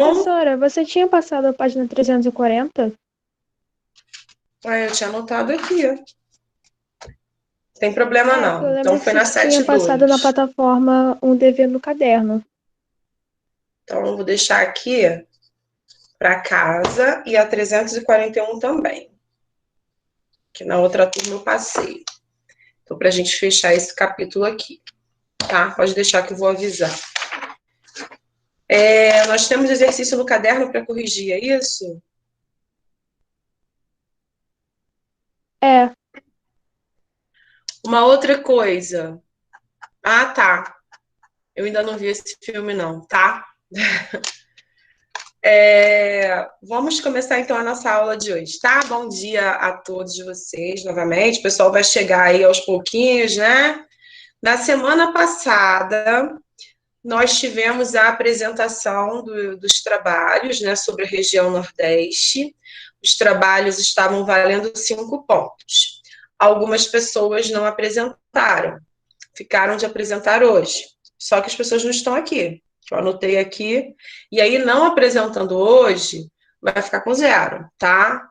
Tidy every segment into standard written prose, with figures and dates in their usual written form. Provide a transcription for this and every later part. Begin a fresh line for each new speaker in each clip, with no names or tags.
Professora, você tinha passado a página 340?
Eu tinha anotado aqui. Tem problema
Porque eu
não. Então
lembro que
foi
você
na
tinha passado na
72.
plataforma um dever no caderno.
Então eu vou deixar aqui para casa e a 341 também. Que na outra turma eu passei. Então, para a gente fechar esse capítulo aqui, tá? Pode deixar que eu vou avisar. Nós temos exercício no caderno para corrigir, é isso?
É,
Uma outra coisa. Ah, tá. Eu ainda não vi esse filme, não, tá? Vamos começar então a nossa aula de hoje, tá? Bom dia a todos vocês novamente. O pessoal vai chegar aí aos pouquinhos, né? Na semana passada, nós tivemos a apresentação dos trabalhos, né, sobre a região Nordeste. Os trabalhos estavam valendo 5 pontos. Algumas pessoas não apresentaram, ficaram de apresentar hoje. Só que as pessoas não estão aqui. Eu anotei aqui. E aí, não apresentando hoje, vai ficar com 0, tá?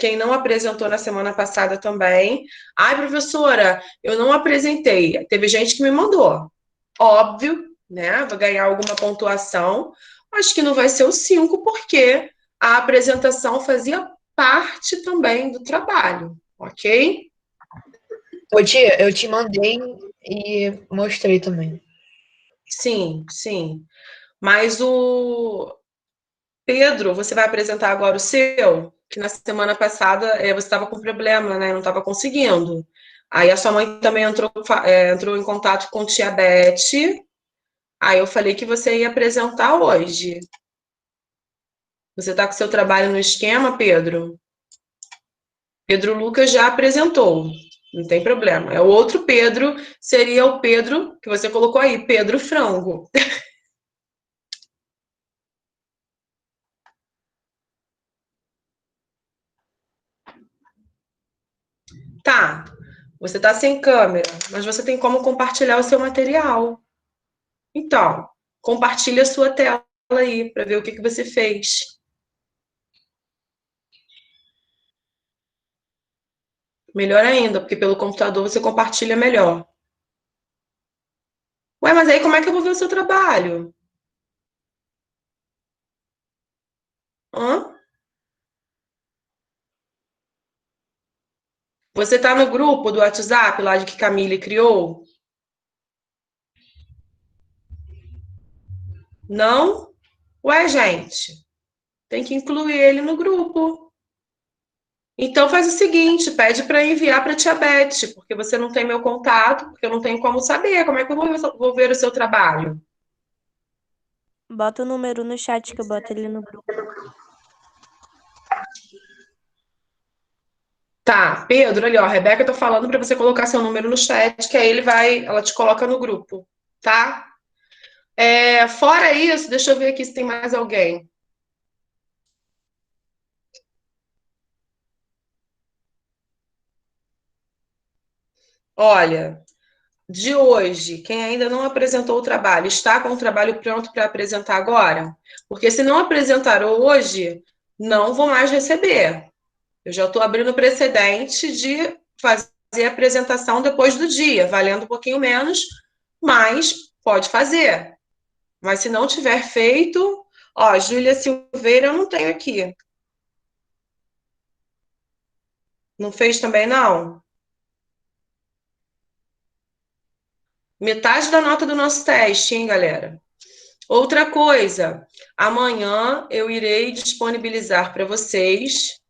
Quem não apresentou na semana passada também. Ai, professora, eu não apresentei. Teve gente que me mandou. Óbvio, né? Vai ganhar alguma pontuação. Acho que não vai ser o 5, porque a apresentação fazia parte também do trabalho, ok?
Ô, tia, eu te mandei e mostrei também.
Sim, sim. Mas o Pedro, você vai apresentar agora o seu, que na semana passada você estava com problema, né? Não estava conseguindo. Aí a sua mãe também entrou em contato com tia Beth. Aí eu falei que você ia apresentar hoje. Você está com seu trabalho no esquema, Pedro? Pedro Lucas já apresentou. Não tem problema. É o outro Pedro, seria o Pedro que você colocou aí, Pedro Frango. Tá. Você está sem câmera, mas você tem como compartilhar o seu material. Então, compartilha a sua tela aí para ver o que você fez. Melhor ainda, porque pelo computador você compartilha melhor. Ué, mas aí como é que eu vou ver o seu trabalho? Hã? Você está no grupo do WhatsApp lá de que Camille criou? Não? Ué, gente, tem que incluir ele no grupo. Então faz o seguinte, pede para enviar para a tia Beth, porque você não tem meu contato, porque eu não tenho como saber como é que eu vou ver o seu trabalho.
Bota o número no chat que eu boto ele no grupo.
Tá, Pedro, ali ó, a Rebeca tá falando para você colocar seu número no chat, que aí ela te coloca no grupo, tá? Fora isso, deixa eu ver aqui se tem mais alguém. Olha, de hoje, quem ainda não apresentou o trabalho, está com o trabalho pronto para apresentar agora? Porque se não apresentar hoje, não vou mais receber. Eu já estou abrindo precedente de fazer a apresentação depois do dia, valendo um pouquinho menos, mas pode fazer. Mas se não tiver feito, ó, Júlia Silveira eu não tenho aqui. Não fez também, não? Metade da nota do nosso teste, hein, galera? Outra coisa, amanhã eu irei disponibilizar para vocês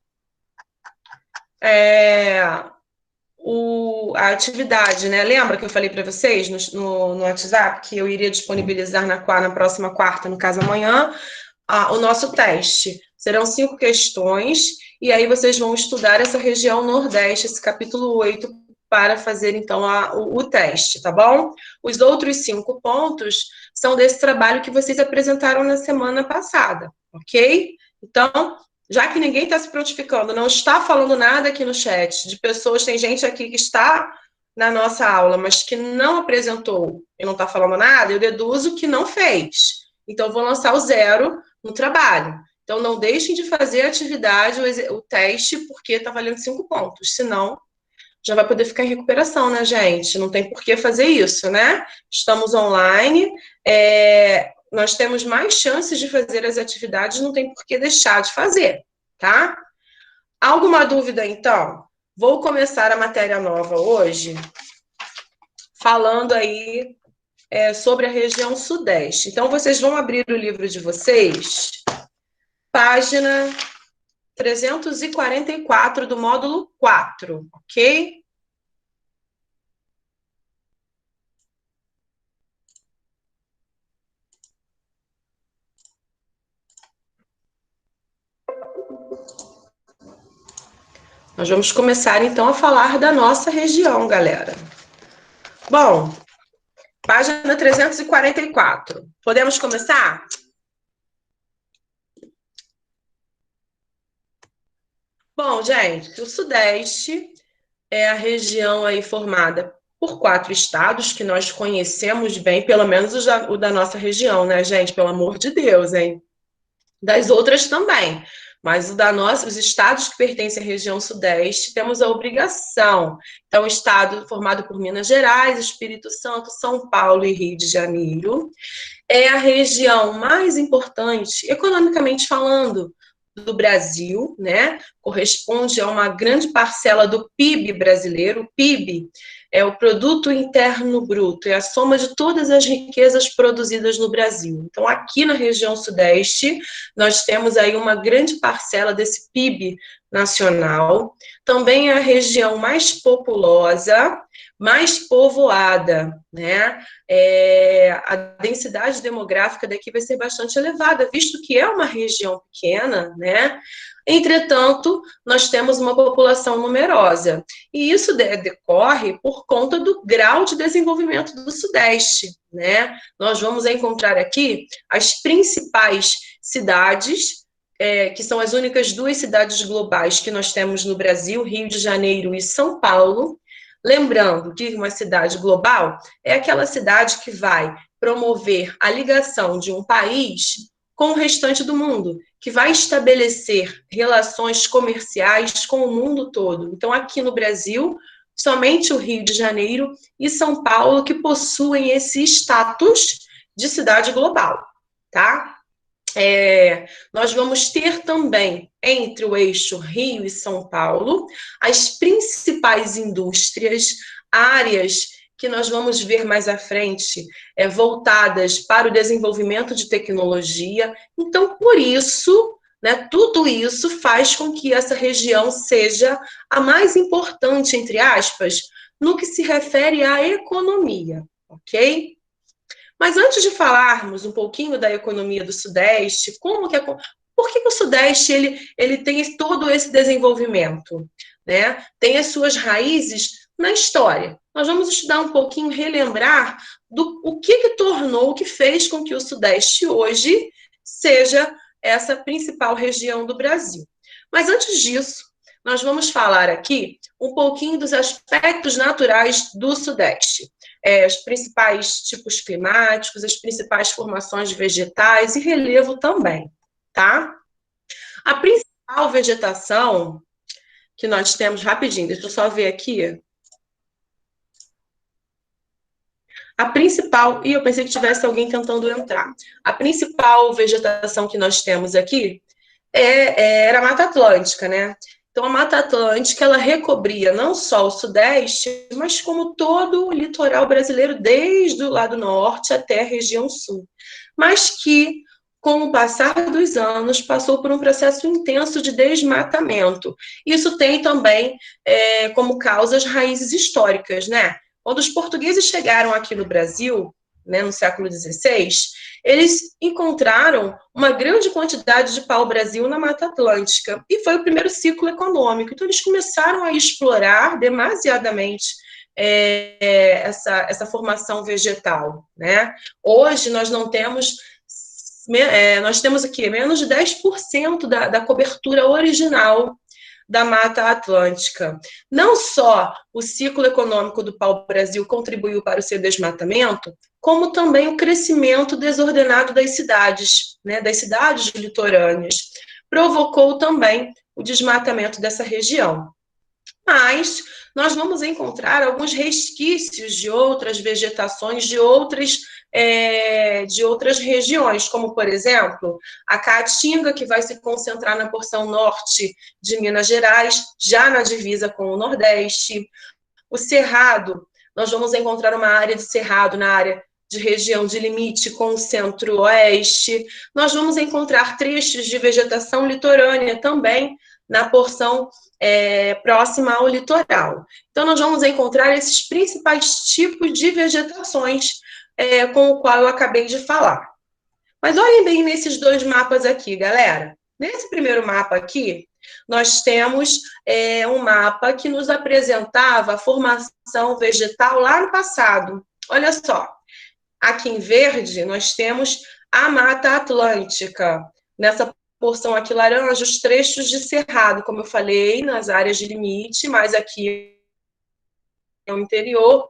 a atividade, né? Lembra que eu falei para vocês no WhatsApp que eu iria disponibilizar na próxima quarta, no caso amanhã, o nosso teste. Serão 5 questões, e aí vocês vão estudar essa região Nordeste, esse capítulo 8, para fazer, então, o teste, tá bom? Os outros 5 pontos são desse trabalho que vocês apresentaram na semana passada, ok? Então, já que ninguém está se prontificando, não está falando nada aqui no chat, de pessoas, tem gente aqui que está na nossa aula, mas que não apresentou e não está falando nada, eu deduzo que não fez. Então, eu vou lançar o 0 no trabalho. Então, não deixem de fazer a atividade, o teste, porque está valendo 5 pontos. Senão, já vai poder ficar em recuperação, né, gente? Não tem por que fazer isso, né? Estamos online, nós temos mais chances de fazer as atividades, não tem por que deixar de fazer, tá? Alguma dúvida, então? Vou começar a matéria nova hoje, falando aí sobre a região Sudeste. Então, vocês vão abrir o livro de vocês, página 344 do módulo 4, ok? Nós vamos começar, então, a falar da nossa região, galera. Bom, página 344. Podemos começar? Bom, gente, o Sudeste é a região aí formada por 4 estados que nós conhecemos bem, pelo menos o da nossa região, né, gente? Pelo amor de Deus, hein? Das outras também. Mas os estados que pertencem à região Sudeste, temos a obrigação. Então, o estado formado por Minas Gerais, Espírito Santo, São Paulo e Rio de Janeiro, é a região mais importante, economicamente falando, do Brasil, né? Corresponde a uma grande parcela do PIB brasileiro. O PIB é o Produto Interno Bruto, é a soma de todas as riquezas produzidas no Brasil. Então, aqui na região Sudeste, nós temos aí uma grande parcela desse PIB nacional. Também é a região mais populosa, mais povoada, né? A densidade demográfica daqui vai ser bastante elevada, visto que é uma região pequena, né? Entretanto, nós temos uma população numerosa, e isso decorre por conta do grau de desenvolvimento do Sudeste, né? Nós vamos encontrar aqui as principais cidades, que são as únicas 2 cidades globais que nós temos no Brasil, Rio de Janeiro e São Paulo. Lembrando que uma cidade global é aquela cidade que vai promover a ligação de um país com o restante do mundo, que vai estabelecer relações comerciais com o mundo todo. Então, aqui no Brasil, somente o Rio de Janeiro e São Paulo que possuem esse status de cidade global, tá? Nós vamos ter também, entre o eixo Rio e São Paulo, as principais indústrias, áreas que nós vamos ver mais à frente, voltadas para o desenvolvimento de tecnologia. Então, por isso, né, tudo isso faz com que essa região seja a mais importante, entre aspas, no que se refere à economia, ok? Mas antes de falarmos um pouquinho da economia do Sudeste, por que o Sudeste ele tem todo esse desenvolvimento, né? Tem as suas raízes na história. Nós vamos estudar um pouquinho, relembrar o que fez com que o Sudeste hoje seja essa principal região do Brasil. Mas antes disso, nós vamos falar aqui um pouquinho dos aspectos naturais do Sudeste. Os principais tipos climáticos, as principais formações vegetais e relevo também, tá? A principal vegetação que nós temos, rapidinho, deixa eu só ver aqui. A principal, eu pensei que tivesse alguém tentando entrar. A principal vegetação que nós temos aqui era a Mata Atlântica, né? Então, a Mata Atlântica, ela recobria não só o Sudeste, mas como todo o litoral brasileiro, desde o lado norte até a região sul. Mas que, com o passar dos anos, passou por um processo intenso de desmatamento. Isso tem também como causa as raízes históricas, né? Quando os portugueses chegaram aqui no Brasil, né, no século XVI, eles encontraram uma grande quantidade de pau-brasil na Mata Atlântica, e foi o primeiro ciclo econômico. Então, eles começaram a explorar demasiadamente essa formação vegetal, né? Hoje, nós não temos... nós temos aqui menos de 10% da cobertura original da Mata Atlântica. Não só o ciclo econômico do pau-brasil contribuiu para o seu desmatamento, como também o crescimento desordenado das cidades, né, das cidades litorâneas, provocou também o desmatamento dessa região. Mas nós vamos encontrar alguns resquícios de outras vegetações, de outras regiões, como, por exemplo, a caatinga, que vai se concentrar na porção norte de Minas Gerais, já na divisa com o Nordeste. O cerrado, nós vamos encontrar uma área de cerrado na área de região de limite com o centro-oeste. Nós vamos encontrar trechos de vegetação litorânea também na porção próxima ao litoral. Então, nós vamos encontrar esses principais tipos de vegetações com o qual eu acabei de falar. Mas olhem bem nesses dois mapas aqui, galera. Nesse primeiro mapa aqui, nós temos um mapa que nos apresentava a formação vegetal lá no passado. Olha só, aqui em verde nós temos a Mata Atlântica. Nessa porção aqui laranja, os trechos de cerrado, como eu falei, nas áreas de limite, mas aqui no interior,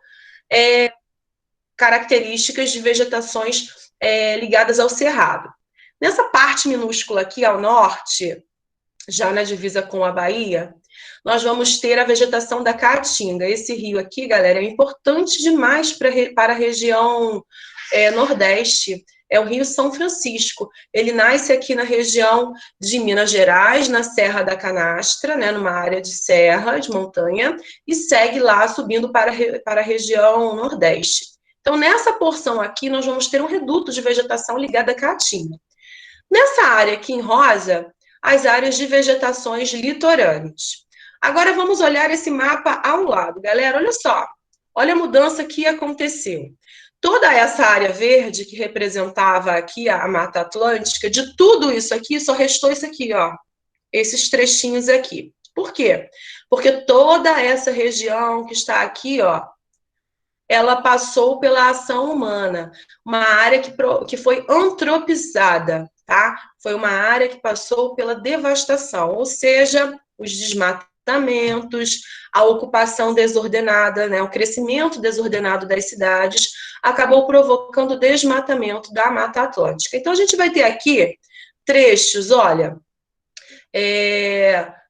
características de vegetações ligadas ao cerrado. Nessa parte minúscula aqui ao norte, já na divisa com a Bahia, nós vamos ter a vegetação da Caatinga. Esse rio aqui, galera, é importante demais para a região nordeste. É o Rio São Francisco. Ele nasce aqui na região de Minas Gerais, na Serra da Canastra, né, numa área de serra, de montanha, e segue lá subindo para a região nordeste. Então, nessa porção aqui, nós vamos ter um reduto de vegetação ligada à Caatinga. Nessa área aqui em rosa, as áreas de vegetações litorâneas. Agora, vamos olhar esse mapa ao lado. Galera, olha só. Olha a mudança que aconteceu. Toda essa área verde que representava aqui a Mata Atlântica, de tudo isso aqui, só restou isso aqui, ó. Esses trechinhos aqui. Por quê? Porque toda essa região que está aqui, ó, ela passou pela ação humana. Uma área que foi antropizada, tá? Foi uma área que passou pela devastação, ou seja, os desmatamentos, a ocupação desordenada, né, o crescimento desordenado das cidades, acabou provocando o desmatamento da Mata Atlântica. Então, a gente vai ter aqui trechos, olha,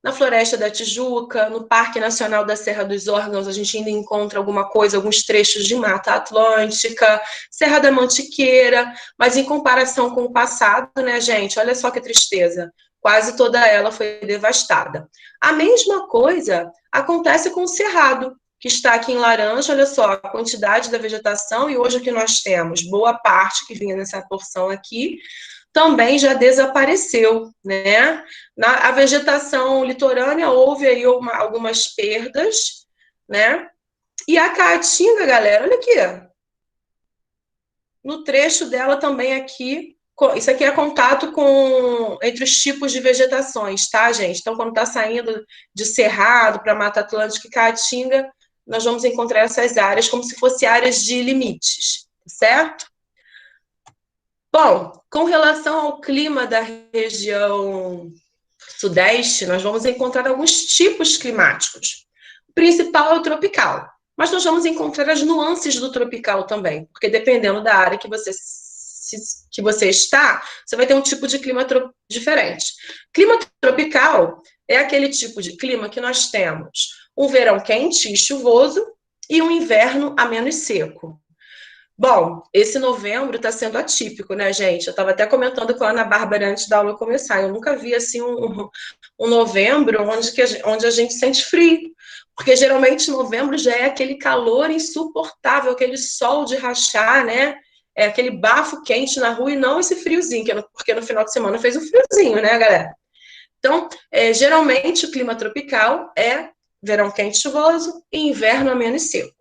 na Floresta da Tijuca, no Parque Nacional da Serra dos Órgãos, a gente ainda encontra alguma coisa, alguns trechos de Mata Atlântica, Serra da Mantiqueira, mas em comparação com o passado, né, gente, olha só que tristeza, quase toda ela foi devastada. A mesma coisa acontece com o Cerrado, que está aqui em laranja, olha só, a quantidade da vegetação, e hoje o que nós temos, boa parte que vinha nessa porção aqui, também já desapareceu, né? A vegetação litorânea houve aí algumas perdas, né? E a Caatinga, galera, olha aqui, no trecho dela também aqui, isso aqui é contato entre os tipos de vegetações, tá, gente? Então, quando está saindo de Cerrado para Mata Atlântica e Caatinga, nós vamos encontrar essas áreas como se fossem áreas de limites, certo? Bom, com relação ao clima da região sudeste, nós vamos encontrar alguns tipos climáticos. O principal é o tropical, mas nós vamos encontrar as nuances do tropical também, porque dependendo da área que você está, você vai ter um tipo de clima diferente. Clima tropical é aquele tipo de clima que nós temos um verão quente e chuvoso e um inverno ameno e seco. Bom, esse novembro está sendo atípico, né, gente? Eu estava até comentando com a Ana Bárbara antes da aula começar. Eu nunca vi, assim, um novembro onde a gente sente frio. Porque, geralmente, novembro já é aquele calor insuportável, aquele sol de rachar, né? É aquele bafo quente na rua e não esse friozinho, porque no final de semana fez um friozinho, né, galera? Então, geralmente, o clima tropical é verão quente e chuvoso e inverno ameno e seco.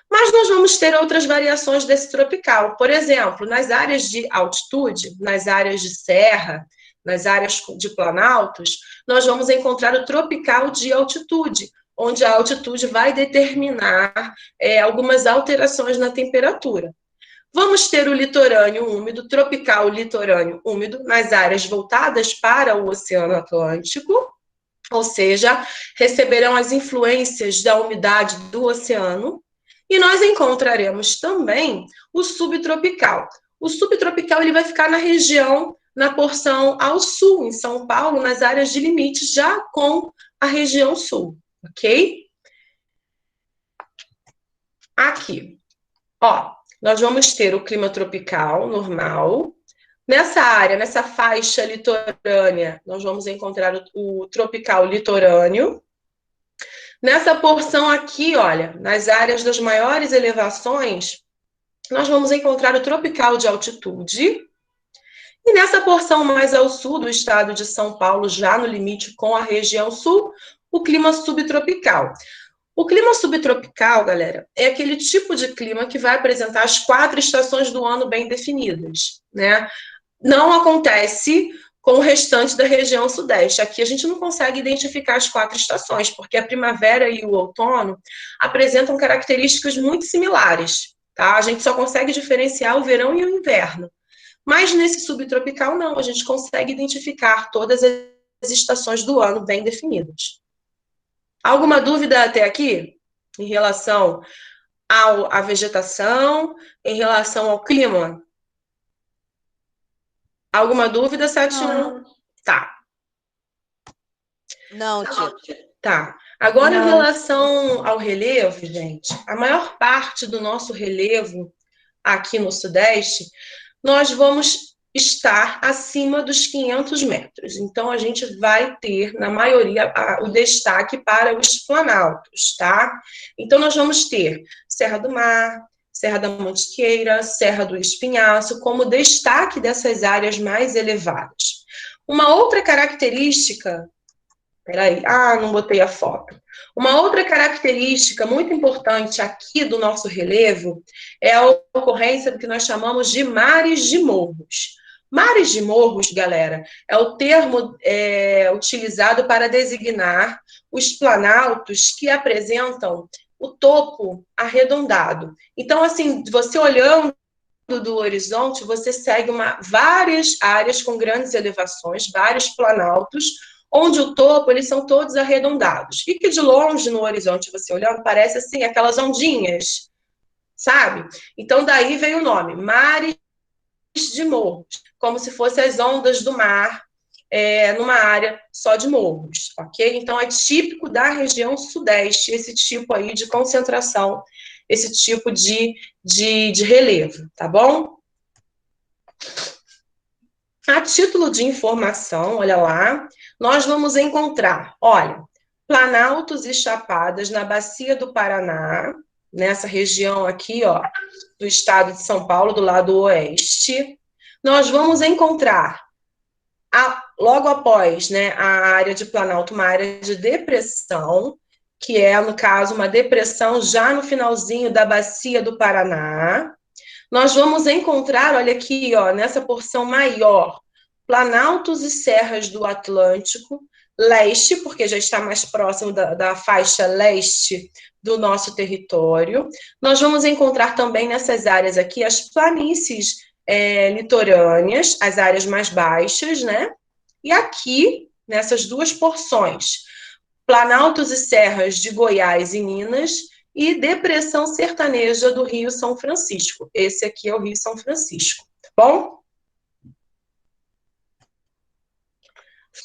Mas nós vamos ter outras variações desse tropical. Por exemplo, nas áreas de altitude, nas áreas de serra, nas áreas de planaltos, nós vamos encontrar o tropical de altitude, onde a altitude vai determinar algumas alterações na temperatura. Vamos ter o litorâneo úmido, tropical litorâneo úmido, nas áreas voltadas para o Oceano Atlântico. ou seja, receberão as influências da umidade do oceano, e nós encontraremos também o subtropical. O subtropical ele vai ficar na região, na porção ao sul, em São Paulo, nas áreas de limite, já com a região sul, ok? Aqui, ó, nós vamos ter o clima tropical normal. Nessa área, nessa faixa litorânea, nós vamos encontrar o tropical litorâneo. Nessa porção aqui, olha, nas áreas das maiores elevações, nós vamos encontrar o tropical de altitude. E nessa porção mais ao sul do estado de São Paulo, já no limite com a região sul, o clima subtropical. O clima subtropical, galera, é aquele tipo de clima que vai apresentar as 4 estações do ano bem definidas, né? Não acontece com o restante da região sudeste. Aqui a gente não consegue identificar as 4 estações, porque a primavera e o outono apresentam características muito similares, tá? A gente só consegue diferenciar o verão e o inverno. Mas nesse subtropical, não, a gente consegue identificar todas as estações do ano bem definidas. Alguma dúvida até aqui? Em relação à vegetação, em relação ao clima? Alguma dúvida, Satinho? Tá.
Não, tia.
Tá. Agora,
Não.
em relação ao relevo, gente, a maior parte do nosso relevo aqui no Sudeste, nós vamos estar acima dos 500 metros. Então, a gente vai ter, na maioria, o destaque para os planaltos, tá? Então, nós vamos ter Serra do Mar, Serra da Mantiqueira, Serra do Espinhaço, como destaque dessas áreas mais elevadas. Uma outra característica... Peraí, não botei a foto. Uma outra característica muito importante aqui do nosso relevo é a ocorrência do que nós chamamos de mares de morros. Mares de morros, galera, é o termo utilizado para designar os planaltos que apresentam o topo arredondado. Então, assim, você olhando do horizonte, você segue várias áreas com grandes elevações, vários planaltos, onde o topo, eles são todos arredondados. E que de longe, no horizonte, você olhando, parece assim, aquelas ondinhas, sabe? Então, daí veio o nome, mares de morros, como se fossem as ondas do mar, numa área só de morros, ok? Então, é típico da região sudeste, esse tipo aí de concentração, esse tipo de relevo, tá bom? A título de informação, olha lá, nós vamos encontrar, olha, planaltos e chapadas na bacia do Paraná, nessa região aqui, ó, do estado de São Paulo, do lado oeste. Nós vamos encontrar, logo após, né, a área de planalto, uma área de depressão, que é, no caso, uma depressão já no finalzinho da bacia do Paraná. Nós vamos encontrar, olha aqui, ó, nessa porção maior, planaltos e serras do Atlântico, leste, porque já está mais próximo da faixa leste do nosso território. Nós vamos encontrar também nessas áreas aqui as planícies litorâneas, as áreas mais baixas, né? E aqui, nessas duas porções, planaltos e serras de Goiás e Minas, e depressão sertaneja do Rio São Francisco. Esse aqui é o Rio São Francisco, tá bom?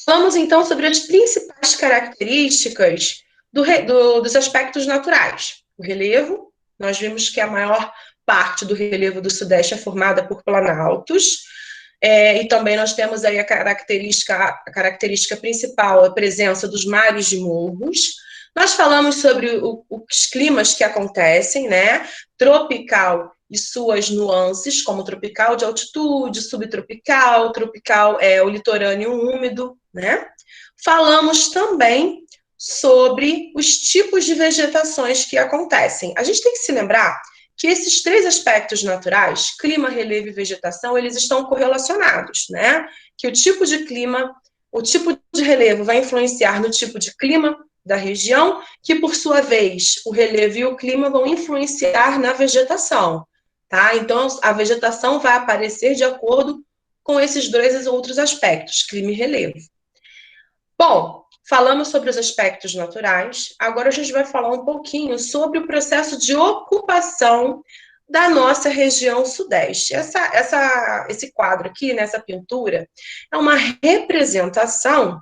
Falamos, então, sobre as principais características dos aspectos naturais. O relevo, nós vimos que a maior parte do relevo do Sudeste é formada por planaltos, e também nós temos aí a característica principal, a presença dos mares de morros. Nós falamos sobre os climas que acontecem, né? Tropical e suas nuances, como tropical de altitude, subtropical, tropical o litorâneo úmido, né? Falamos também sobre os tipos de vegetações que acontecem. A gente tem que se lembrar que esses 3 aspectos naturais, clima, relevo e vegetação, eles estão correlacionados, né? Que o tipo de clima, o tipo de relevo vai influenciar no tipo de clima da região, que por sua vez, o relevo e o clima vão influenciar na vegetação, tá? Então, a vegetação vai aparecer de acordo com esses 2 outros aspectos, clima e relevo. Bom, Falamos sobre os aspectos naturais, agora a gente vai falar um pouquinho sobre o processo de ocupação da nossa região sudeste. Esse quadro aqui, nessa pintura, é uma representação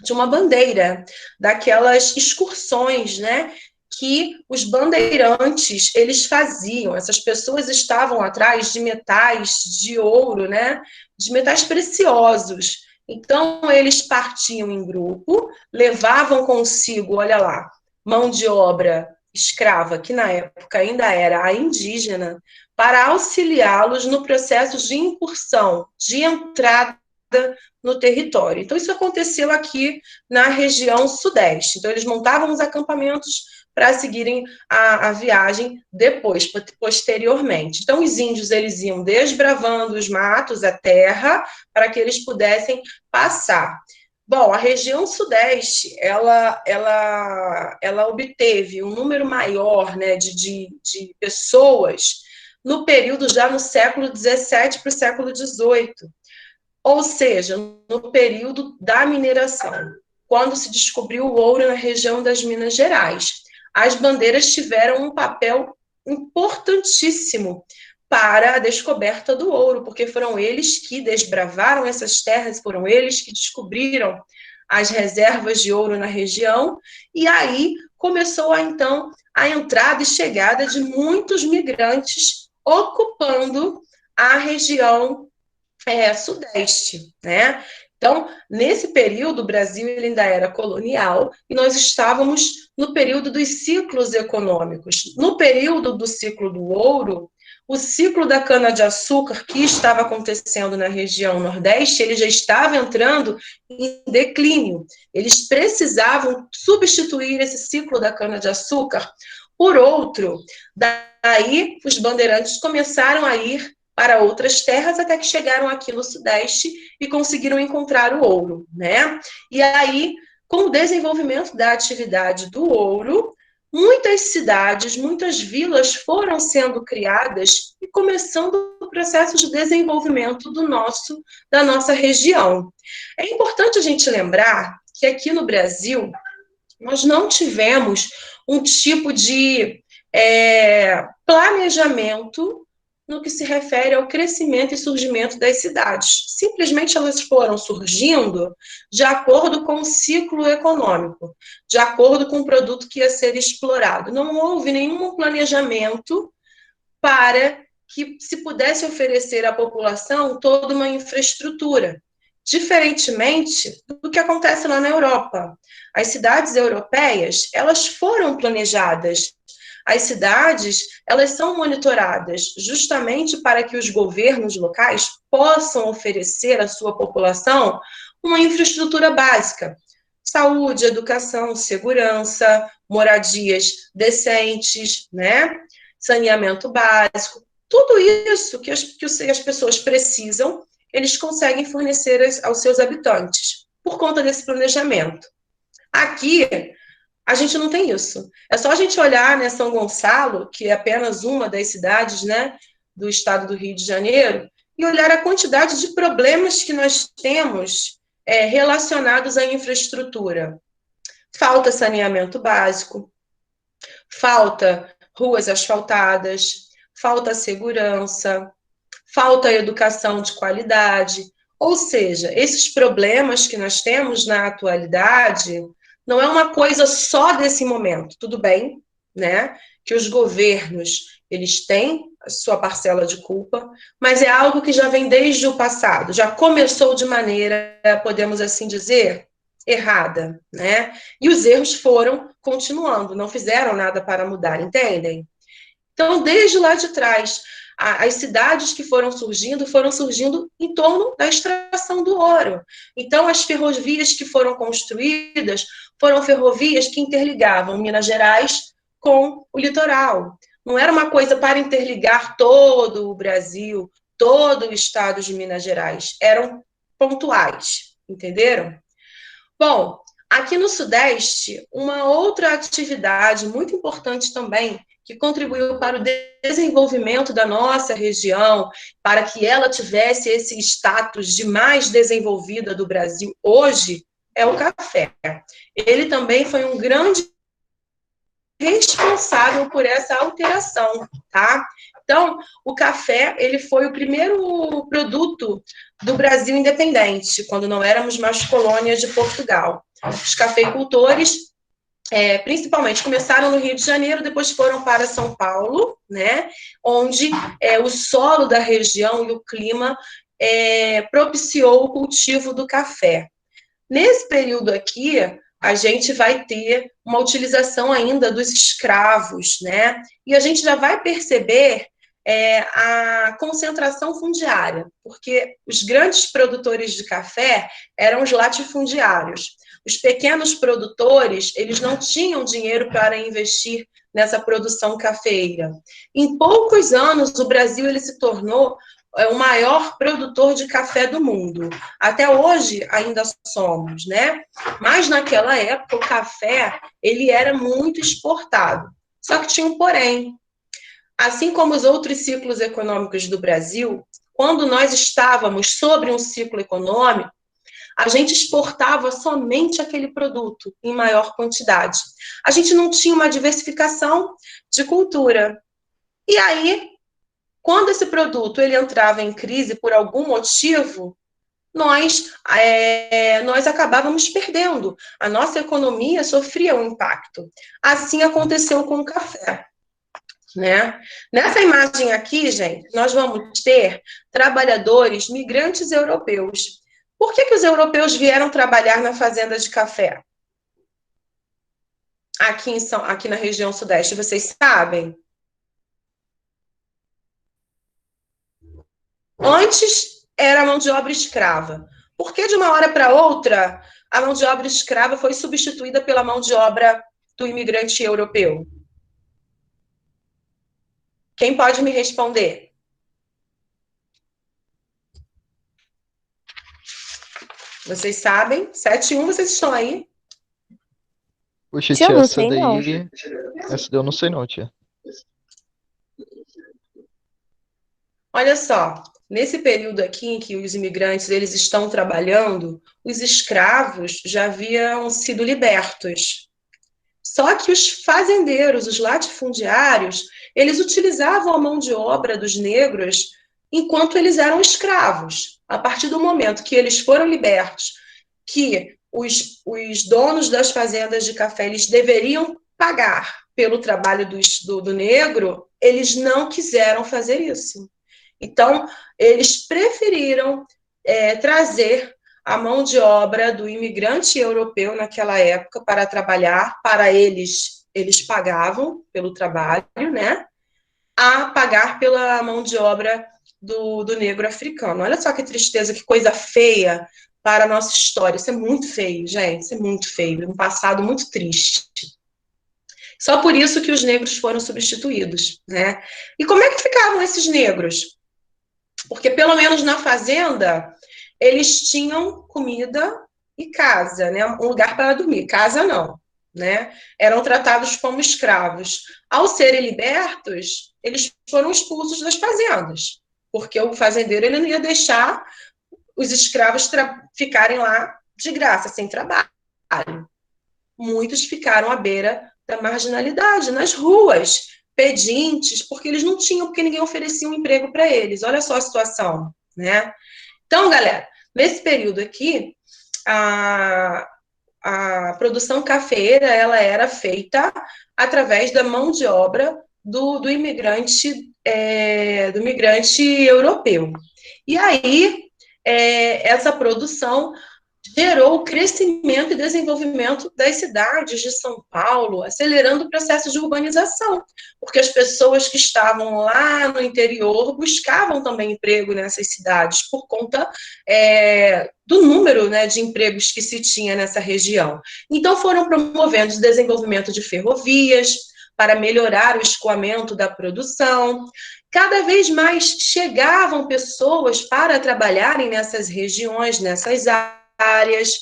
de uma bandeira, daquelas excursões, né, que os bandeirantes, eles faziam. Essas pessoas estavam atrás de metais de ouro, né, de metais preciosos. Então, eles partiam em grupo, levavam consigo, olha lá, mão de obra escrava, que na época ainda era a indígena, para auxiliá-los no processo de incursão, de entrada no território. Então, isso aconteceu aqui na região sudeste. Então, eles montavam os acampamentos para seguirem a viagem depois, posteriormente. Então, os índios, eles iam desbravando os matos, a terra, para que eles pudessem passar. Bom, a região sudeste, ela obteve um número maior, né, de pessoas no período já no século XVII para o século XVIII, ou seja, no período da mineração, quando se descobriu o ouro na região das Minas Gerais. As bandeiras tiveram um papel importantíssimo para a descoberta do ouro, porque foram eles que desbravaram essas terras, foram eles que descobriram as reservas de ouro na região, e aí começou, então, a entrada e chegada de muitos migrantes ocupando a região sudeste, né? Então, nesse período, o Brasil ele ainda era colonial e nós estávamos no período dos ciclos econômicos. No período do ciclo do ouro, o ciclo da cana-de-açúcar que estava acontecendo na região nordeste, ele já estava entrando em declínio. Eles precisavam substituir esse ciclo da cana-de-açúcar por outro. Daí, os bandeirantes começaram a ir para outras terras, até que chegaram aqui no Sudeste e conseguiram encontrar o ouro, né? E aí, com o desenvolvimento da atividade do ouro, muitas cidades, muitas vilas foram sendo criadas e começando o processo de desenvolvimento da nossa região. É importante a gente lembrar que aqui no Brasil, nós não tivemos um tipo de planejamento no que se refere ao crescimento e surgimento das cidades. Simplesmente elas foram surgindo de acordo com o ciclo econômico, de acordo com o produto que ia ser explorado. Não houve nenhum planejamento para que se pudesse oferecer à população toda uma infraestrutura, diferentemente do que acontece lá na Europa. As cidades europeias, elas foram planejadas. As cidades, elas são monitoradas justamente para que os governos locais possam oferecer à sua população uma infraestrutura básica. Saúde, educação, segurança, moradias decentes, né? Saneamento básico. Tudo isso que as pessoas precisam, eles conseguem fornecer aos seus habitantes, por conta desse planejamento. Aqui, a gente não tem isso. É só a gente olhar, né, São Gonçalo, que é apenas uma das cidades, né, do estado do Rio de Janeiro, e olhar a quantidade de problemas que nós temos relacionados à infraestrutura. Falta saneamento básico, falta ruas asfaltadas, falta segurança, falta educação de qualidade. Ou seja, esses problemas que nós temos na atualidade não é uma coisa só desse momento, tudo bem, né? Que os governos, eles têm a sua parcela de culpa, mas é algo que já vem desde o passado, já começou de maneira, podemos assim dizer, errada, né? E os erros foram continuando, não fizeram nada para mudar, entendem? Então, desde lá de trás, as cidades que foram surgindo em torno da extração do ouro. Então, as ferrovias que foram construídas foram ferrovias que interligavam Minas Gerais com o litoral. Não era uma coisa para interligar todo o Brasil, todo o estado de Minas Gerais. Eram pontuais, entenderam? Bom, aqui no Sudeste, uma outra atividade muito importante também, que contribuiu para o desenvolvimento da nossa região, para que ela tivesse esse status de mais desenvolvida do Brasil hoje, é o café. Ele também foi um grande responsável por essa alteração, tá? Então, o café, ele foi o primeiro produto do Brasil independente, quando não éramos mais colônia de Portugal. Os cafeicultores, principalmente, começaram no Rio de Janeiro, depois foram para São Paulo, né? Onde o solo da região e o clima propiciou o cultivo do café. Nesse período aqui, a gente vai ter uma utilização ainda dos escravos, né? E a gente já vai perceber a concentração fundiária, porque os grandes produtores de café eram os latifundiários. Os pequenos produtores, eles não tinham dinheiro para investir nessa produção cafeeira. Em poucos anos, o Brasil ele se tornou o maior produtor de café do mundo. Até hoje ainda somos, né? Mas naquela época o café ele era muito exportado. Só que tinha um porém. Assim como os outros ciclos econômicos do Brasil, quando nós estávamos sobre um ciclo econômico, a gente exportava somente aquele produto em maior quantidade. A gente não tinha uma diversificação de cultura. E aí, quando esse produto ele entrava em crise por algum motivo, nós acabávamos perdendo. A nossa economia sofria um impacto. Assim aconteceu com o café, né? Nessa imagem aqui, gente, nós vamos ter trabalhadores migrantes europeus. Por que os europeus vieram trabalhar na fazenda de café? Aqui na região sudeste, vocês sabem? Antes era mão de obra escrava. Por que de uma hora para outra a mão de obra escrava foi substituída pela mão de obra do imigrante europeu? Quem pode me responder? Vocês sabem? 7-1, vocês estão aí?
Poxa,
Tia,
tia,
não
essa
sei não.
daí. Essa daí eu não sei não, tia.
Olha só, nesse período aqui em que os imigrantes eles estão trabalhando, os escravos já haviam sido libertos. Só que os fazendeiros, os latifundiários, eles utilizavam a mão de obra dos negros enquanto eles eram escravos. A partir do momento que eles foram libertos, que os donos das fazendas de café eles deveriam pagar pelo trabalho do negro, eles não quiseram fazer isso. Então, eles preferiram trazer a mão de obra do imigrante europeu naquela época para trabalhar, para eles pagavam pelo trabalho, né? A pagar pela mão de obra do negro africano. Olha só que tristeza, que coisa feia para a nossa história. Isso é muito feio, gente, isso é muito feio, um passado muito triste. Só por isso que os negros foram substituídos, né? E como é que ficavam esses negros? Porque pelo menos na fazenda eles tinham comida e casa, né? Um lugar para dormir. Casa não, né? Eram tratados como escravos. Ao serem libertos, eles foram expulsos das fazendas, porque o fazendeiro ele não ia deixar os escravos ficarem lá de graça, sem trabalho. Muitos ficaram à beira da marginalidade, nas ruas, pedintes, porque eles não tinham, porque ninguém oferecia um emprego para eles. Olha só a situação, né? Então, galera, nesse período aqui, a produção cafeeira ela era feita através da mão de obra do imigrante europeu. E aí, essa produção gerou o crescimento e desenvolvimento das cidades de São Paulo, acelerando o processo de urbanização, porque as pessoas que estavam lá no interior buscavam também emprego nessas cidades, por conta do número, né, de empregos que se tinha nessa região. Então, foram promovendo o desenvolvimento de ferrovias, para melhorar o escoamento da produção. Cada vez mais chegavam pessoas para trabalharem nessas regiões, nessas áreas,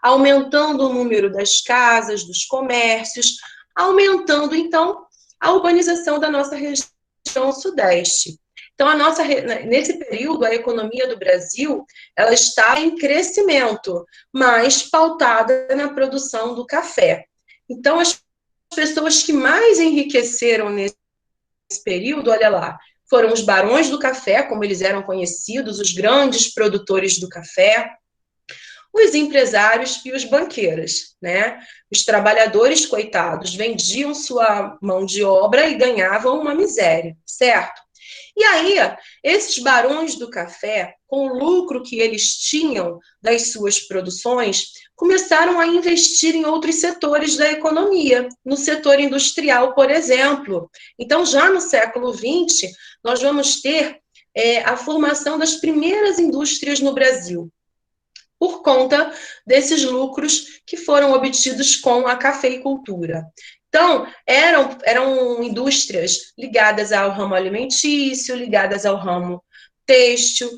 aumentando o número das casas, dos comércios, aumentando, então, a urbanização da nossa região sudeste. Então, nesse período, a economia do Brasil, ela está em crescimento, mas pautada na produção do café. Então, as pessoas que mais enriqueceram nesse período, olha lá, foram os barões do café, como eles eram conhecidos, os grandes produtores do café, os empresários e os banqueiros, né? Os trabalhadores, coitados, vendiam sua mão de obra e ganhavam uma miséria, certo? E aí, esses barões do café, com o lucro que eles tinham das suas produções, começaram a investir em outros setores da economia, no setor industrial, por exemplo. Então, já no século XX, nós vamos ter a formação das primeiras indústrias no Brasil, por conta desses lucros que foram obtidos com a cafeicultura. Então, eram indústrias ligadas ao ramo alimentício, ligadas ao ramo têxtil,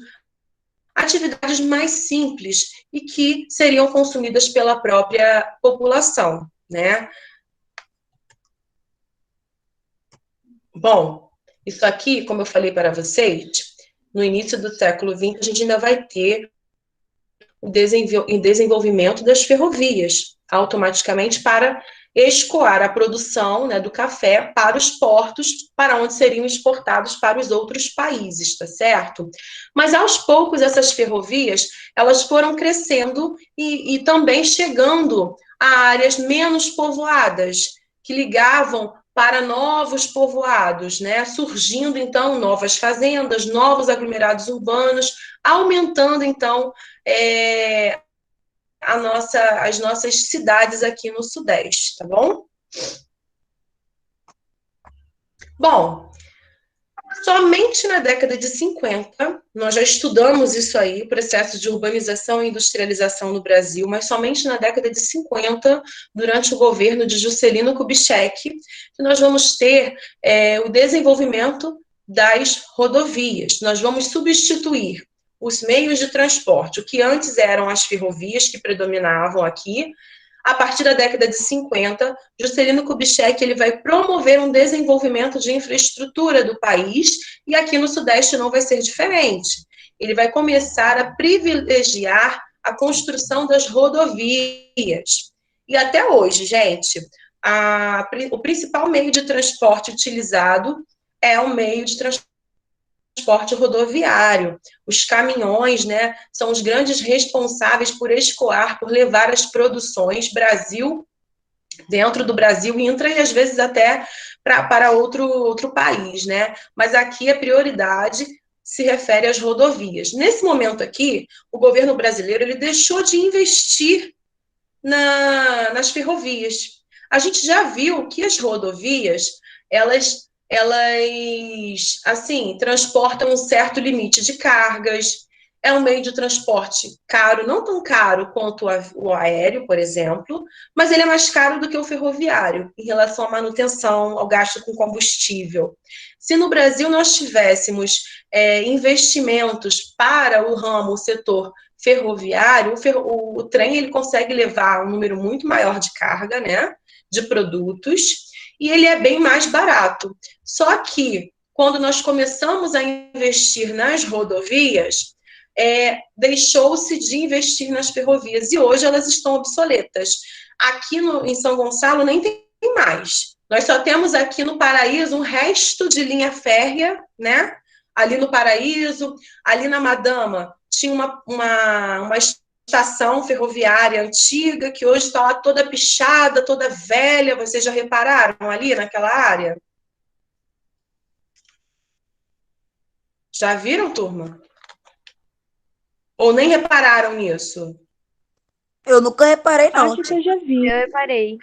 atividades mais simples e que seriam consumidas pela própria população, né? Bom, isso aqui, como eu falei para vocês, no início do século XX, a gente ainda vai ter o desenvolvimento das ferrovias, automaticamente para escoar a produção, né, do café para os portos, para onde seriam exportados para os outros países, tá certo? Mas, aos poucos, essas ferrovias, elas foram crescendo e também chegando a áreas menos povoadas, que ligavam para novos povoados, né? Surgindo, então, novas fazendas, novos aglomerados urbanos, aumentando, então, as nossas cidades aqui no Sudeste, tá bom? Bom, somente na década de 50, nós já estudamos isso aí, o processo de urbanização e industrialização no Brasil, mas somente na década de 50, durante o governo de Juscelino Kubitschek, que nós vamos ter o desenvolvimento das rodovias. Nós vamos substituir os meios de transporte, o que antes eram as ferrovias que predominavam aqui. A partir da década de 50, Juscelino Kubitschek ele vai promover um desenvolvimento de infraestrutura do país, e aqui no Sudeste não vai ser diferente. Ele vai começar a privilegiar a construção das rodovias. E até hoje, gente, o principal meio de transporte utilizado é o meio de transporte rodoviário. Os caminhões, né, são os grandes responsáveis por escoar, por levar as produções dentro do Brasil, e às vezes até para outro país, né? Mas aqui a prioridade se refere às rodovias. Nesse momento aqui, o governo brasileiro ele deixou de investir nas ferrovias. A gente já viu que as rodovias, elas assim, transportam um certo limite de cargas, é um meio de transporte caro, não tão caro quanto o aéreo, por exemplo, mas ele é mais caro do que o ferroviário, em relação à manutenção, ao gasto com combustível. Se no Brasil nós tivéssemos investimentos para o setor ferroviário, o trem ele consegue levar um número muito maior de carga, né, de produtos, e ele é bem mais barato. Só que, quando nós começamos a investir nas rodovias, deixou-se de investir nas ferrovias, e hoje elas estão obsoletas. Aqui em São Gonçalo nem tem mais. Nós só temos aqui no Paraíso um resto de linha férrea, né? Ali no Paraíso, ali na Madama, tinha uma estação ferroviária antiga, que hoje está lá toda pichada, toda velha. Vocês já repararam ali naquela área? Já viram, turma? Ou nem repararam nisso?
Eu nunca reparei, não.
Acho que eu já vi.
Eu reparei.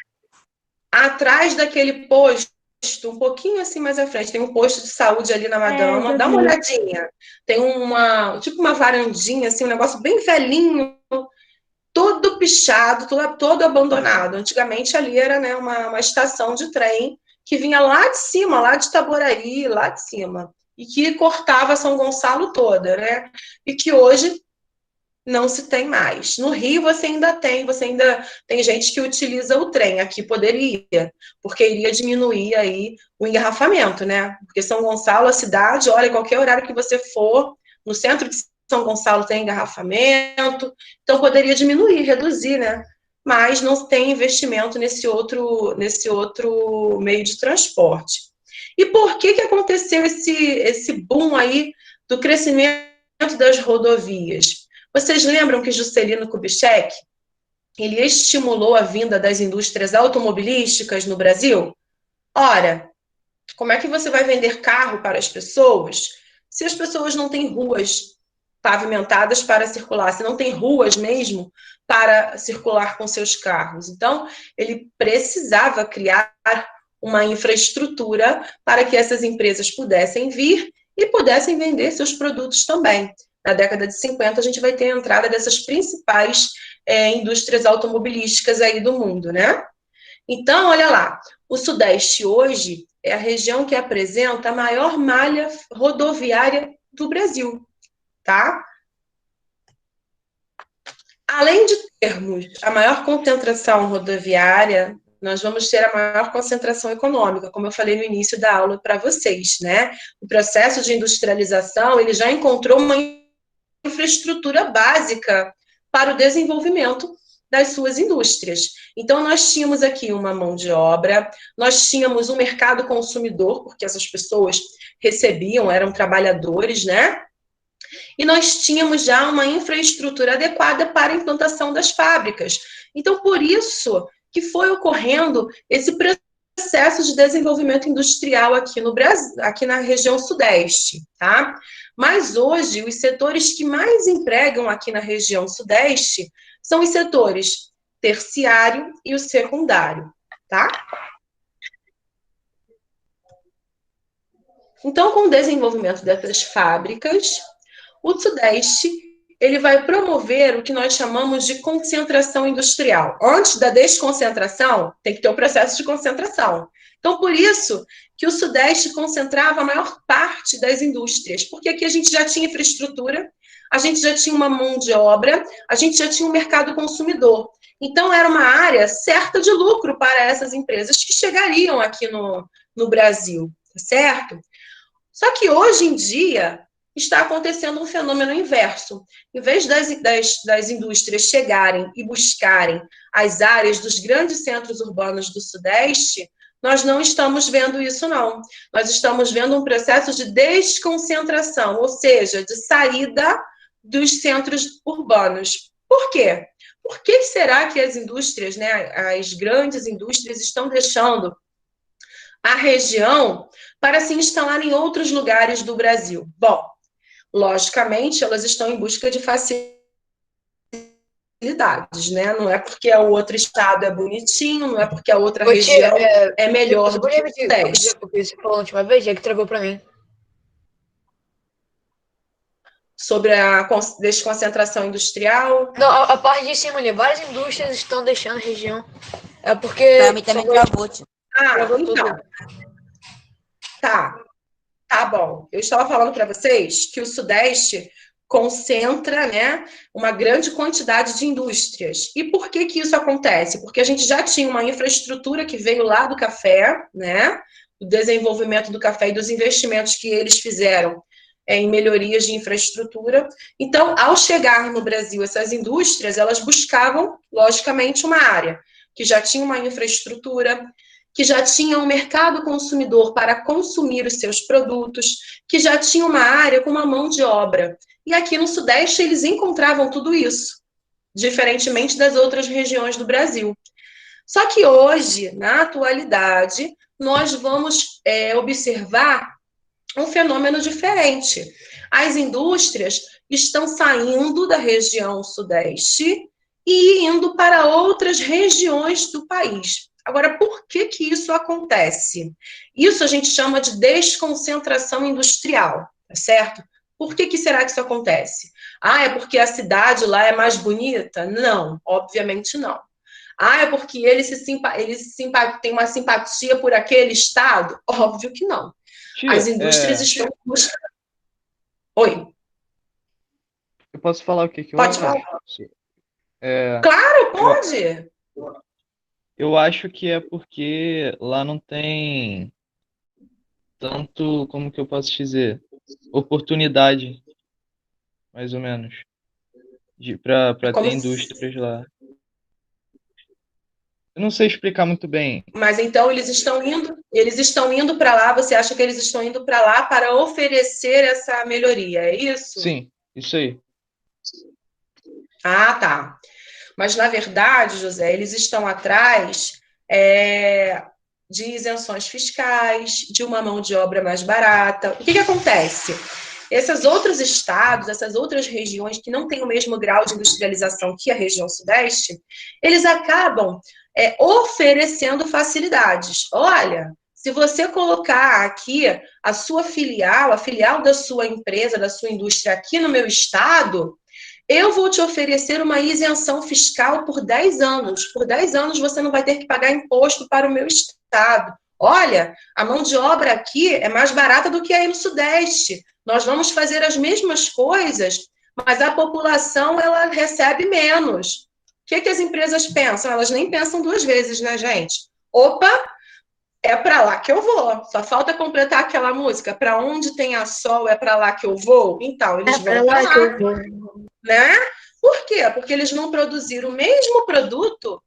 Atrás daquele posto, um pouquinho assim mais à frente, tem um posto de saúde ali na Madama.
já
Dá uma
vi.
olhadinha. Tem tipo uma varandinha, assim, um negócio bem velhinho, todo pichado, todo abandonado. Antigamente ali era, né, uma estação de trem que vinha lá de cima, lá de Itaboraí, lá de cima, e que cortava São Gonçalo toda, né? E que hoje não se tem mais. No Rio você ainda tem gente que utiliza o trem, aqui poderia, porque iria diminuir aí o engarrafamento, né? Porque São Gonçalo, a cidade, olha, qualquer horário que você for, no centro de São Gonçalo tem engarrafamento, então poderia diminuir, reduzir, né? Mas não tem investimento nesse outro meio de transporte. E por que aconteceu esse boom aí do crescimento das rodovias? Vocês lembram que Juscelino Kubitschek, ele estimulou a vinda das indústrias automobilísticas no Brasil? Ora, como é que você vai vender carro para as pessoas se as pessoas não têm ruas pavimentadas para circular, se não tem ruas mesmo para circular com seus carros? Então, ele precisava criar uma infraestrutura para que essas empresas pudessem vir e pudessem vender seus produtos também. Na década de 50, a gente vai ter a entrada dessas principais indústrias automobilísticas aí do mundo, né? Então, olha lá, o Sudeste hoje é a região que apresenta a maior malha rodoviária do Brasil, tá? Além de termos a maior concentração rodoviária, nós vamos ter a maior concentração econômica, como eu falei no início da aula para vocês, né? O processo de industrialização, ele já encontrou uma infraestrutura básica para o desenvolvimento das suas indústrias. Então, nós tínhamos aqui uma mão de obra, nós tínhamos um mercado consumidor, porque essas pessoas recebiam, eram trabalhadores, né? E nós tínhamos já uma infraestrutura adequada para a implantação das fábricas. Então, por isso que foi ocorrendo esse processo de desenvolvimento industrial aqui no Brasil, aqui na região Sudeste, tá? Mas hoje, os setores que mais empregam aqui na região Sudeste são os setores terciário e o secundário, tá? Então, com o desenvolvimento dessas fábricas, o Sudeste ele vai promover o que nós chamamos de concentração industrial. Antes da desconcentração, tem que ter o processo de concentração. Então, por isso que o Sudeste concentrava a maior parte das indústrias, porque aqui a gente já tinha infraestrutura, a gente já tinha uma mão de obra, a gente já tinha um mercado consumidor. Então, era uma área certa de lucro para essas empresas que chegariam aqui no Brasil, certo? Só que hoje em dia está acontecendo um fenômeno inverso. Em vez das indústrias chegarem e buscarem as áreas dos grandes centros urbanos do Sudeste, nós não estamos vendo isso, não. Nós estamos vendo um processo de desconcentração, ou seja, de saída dos centros urbanos. Por quê? Por que será que as indústrias, né, as grandes indústrias, estão deixando a região para se instalar em outros lugares do Brasil? Bom, logicamente, elas estão em busca de facilidades, né? Não é porque o outro estado é bonitinho, não é porque a outra região é melhor do que o Sudeste.
O que você falou a última vez, é que travou para mim.
Sobre a desconcentração industrial.
Não, a parte de cima ali, várias indústrias estão deixando a região. É porque...
Pra mim também travou, tio.
Então. Tá bom. Eu estava falando para vocês que o Sudeste concentra, né, uma grande quantidade de indústrias. E por que isso acontece? Porque a gente já tinha uma infraestrutura que veio lá do café, né, do desenvolvimento do café e dos investimentos que eles fizeram em melhorias de infraestrutura. Então, ao chegar no Brasil, essas indústrias, elas buscavam, logicamente, uma área que já tinha uma infraestrutura, que já tinha um mercado consumidor para consumir os seus produtos, que já tinha uma área com uma mão de obra. E aqui no Sudeste eles encontravam tudo isso, diferentemente das outras regiões do Brasil. Só que hoje, na atualidade, nós vamos observar um fenômeno diferente. As indústrias estão saindo da região Sudeste e indo para outras regiões do país. Agora, por que isso acontece? Isso a gente chama de desconcentração industrial, tá certo? Por que será que isso acontece? É porque a cidade lá é mais bonita? Não, obviamente não. É porque eles têm uma simpatia por aquele estado? Óbvio que não.
Tia,
As indústrias estão buscando... Oi.
Eu posso falar o que que eu
Pode falar.
acho? É,
Claro,
eu,
pode.
eu acho que é porque lá não tem tanto, como que eu posso dizer, oportunidade, mais ou menos, para ter
Como
indústrias lá. Eu não sei explicar muito bem.
Mas então eles estão indo para lá, você acha que eles estão indo para lá para oferecer essa melhoria, é isso?
Sim, isso aí.
Ah, tá. Mas na verdade, José, eles estão atrás de isenções fiscais, de uma mão de obra mais barata. O que que acontece? Esses outros estados, essas outras regiões que não têm o mesmo grau de industrialização que a região sudeste, eles acabam oferecendo facilidades. Olha, se você colocar aqui a sua filial, a filial da sua empresa, da sua indústria aqui no meu estado, eu vou te oferecer uma isenção fiscal por 10 anos. Por 10 anos você não vai ter que pagar imposto para o meu estado. Olha, a mão de obra aqui é mais barata do que aí no Sudeste. Nós vamos fazer as mesmas coisas, mas a população ela recebe menos. O que que as empresas pensam? Elas nem pensam duas vezes, né, gente? Opa, é para lá que eu vou. Só falta completar aquela música. Para onde tem a sol, é para lá que eu vou. Então, eles vão para lá, né? Por quê? Porque eles vão produzir o mesmo produto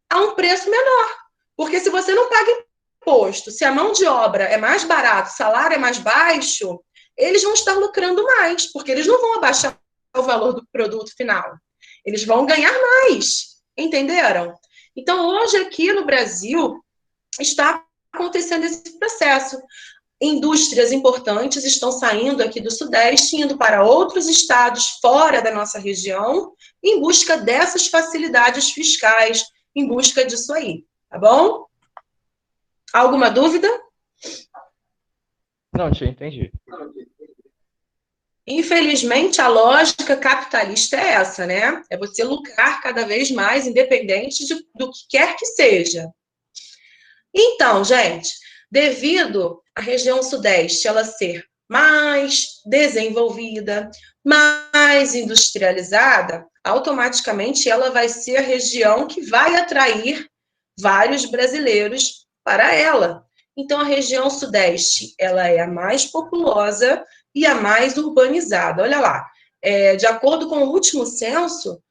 a um preço menor. Porque se você não paga imposto, se a mão de obra é mais barata, o salário é mais baixo, eles vão estar lucrando mais, porque eles não vão abaixar o valor do produto final. Eles vão ganhar mais. Entenderam? Então, hoje aqui no Brasil, está acontecendo esse processo. Indústrias importantes estão saindo aqui do Sudeste, indo para outros estados fora da nossa região, em busca dessas facilidades fiscais, em busca disso aí, tá bom? Alguma dúvida?
Não, tia, entendi.
Infelizmente, a lógica capitalista é essa, né? É você lucrar cada vez mais, independente do que quer que seja. Então, gente, devido à região sudeste ela ser mais desenvolvida, mais industrializada, automaticamente ela vai ser a região que vai atrair vários brasileiros para ela. Então, a região sudeste ela é a mais populosa e a mais urbanizada. Olha lá, de acordo com o último censo,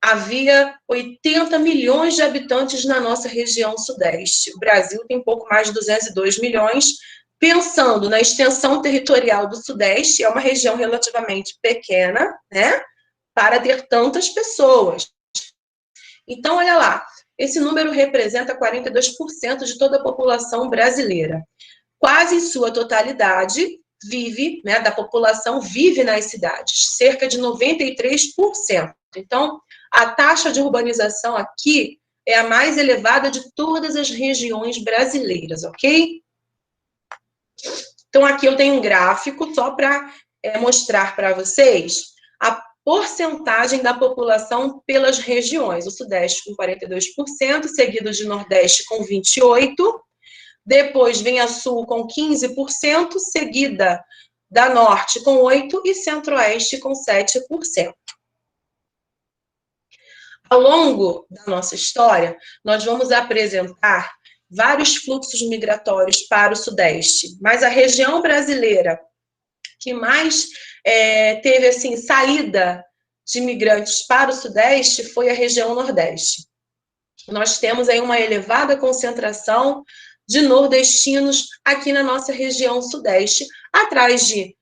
havia 80 milhões de habitantes na nossa região sudeste. O Brasil tem pouco mais de 202 milhões. Pensando na extensão territorial do sudeste, é uma região relativamente pequena, né, para ter tantas pessoas. Então, olha lá, esse número representa 42% de toda a população brasileira. Quase em sua totalidade vive, né, da população vive nas cidades, cerca de 93%. Então, a taxa de urbanização aqui é a mais elevada de todas as regiões brasileiras, ok? Então, aqui eu tenho um gráfico só para mostrar para vocês a porcentagem da população pelas regiões. O Sudeste com 42%, seguido de Nordeste com 28%, depois vem a Sul com 15%, seguida da Norte com 8% e Centro-Oeste com 7%. Ao longo da nossa história, nós vamos apresentar vários fluxos migratórios para o Sudeste, mas a região brasileira que mais teve assim saída de imigrantes para o Sudeste foi a região Nordeste. Nós temos aí uma elevada concentração de nordestinos aqui na nossa região Sudeste, atrás de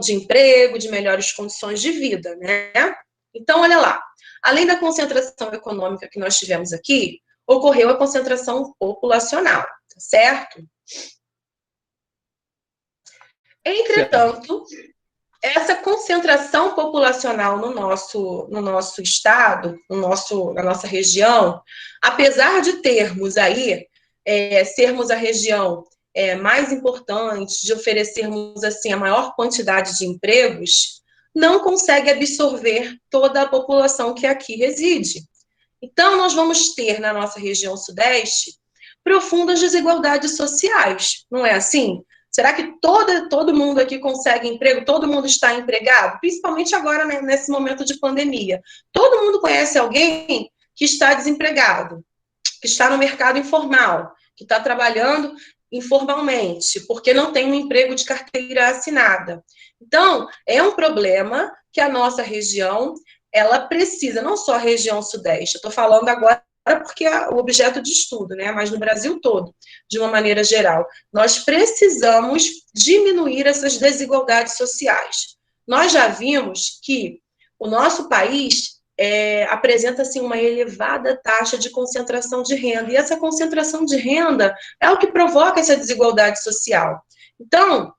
emprego, de melhores condições de vida, né? Então, olha lá, além da concentração econômica que nós tivemos aqui, ocorreu a concentração populacional, tá certo? Entretanto, essa concentração populacional no nosso estado, na nossa região, apesar de termos aí, sermos a região mais importante, de oferecermos assim a maior quantidade de empregos, não consegue absorver toda a população que aqui reside. Então, nós vamos ter na nossa região sudeste profundas desigualdades sociais, não é assim? Será que todo mundo aqui consegue emprego? Todo mundo está empregado? Principalmente agora, né, nesse momento de pandemia. Todo mundo conhece alguém que está desempregado, que está no mercado informal, que está trabalhando informalmente, porque não tem um emprego de carteira assinada. Então, é um problema que a nossa região, ela precisa, não só a região sudeste, eu estou falando agora porque é o objeto de estudo, né? Mas no Brasil todo, de uma maneira geral, nós precisamos diminuir essas desigualdades sociais. Nós já vimos que o nosso país apresenta assim, uma elevada taxa de concentração de renda, e essa concentração de renda é o que provoca essa desigualdade social. Então,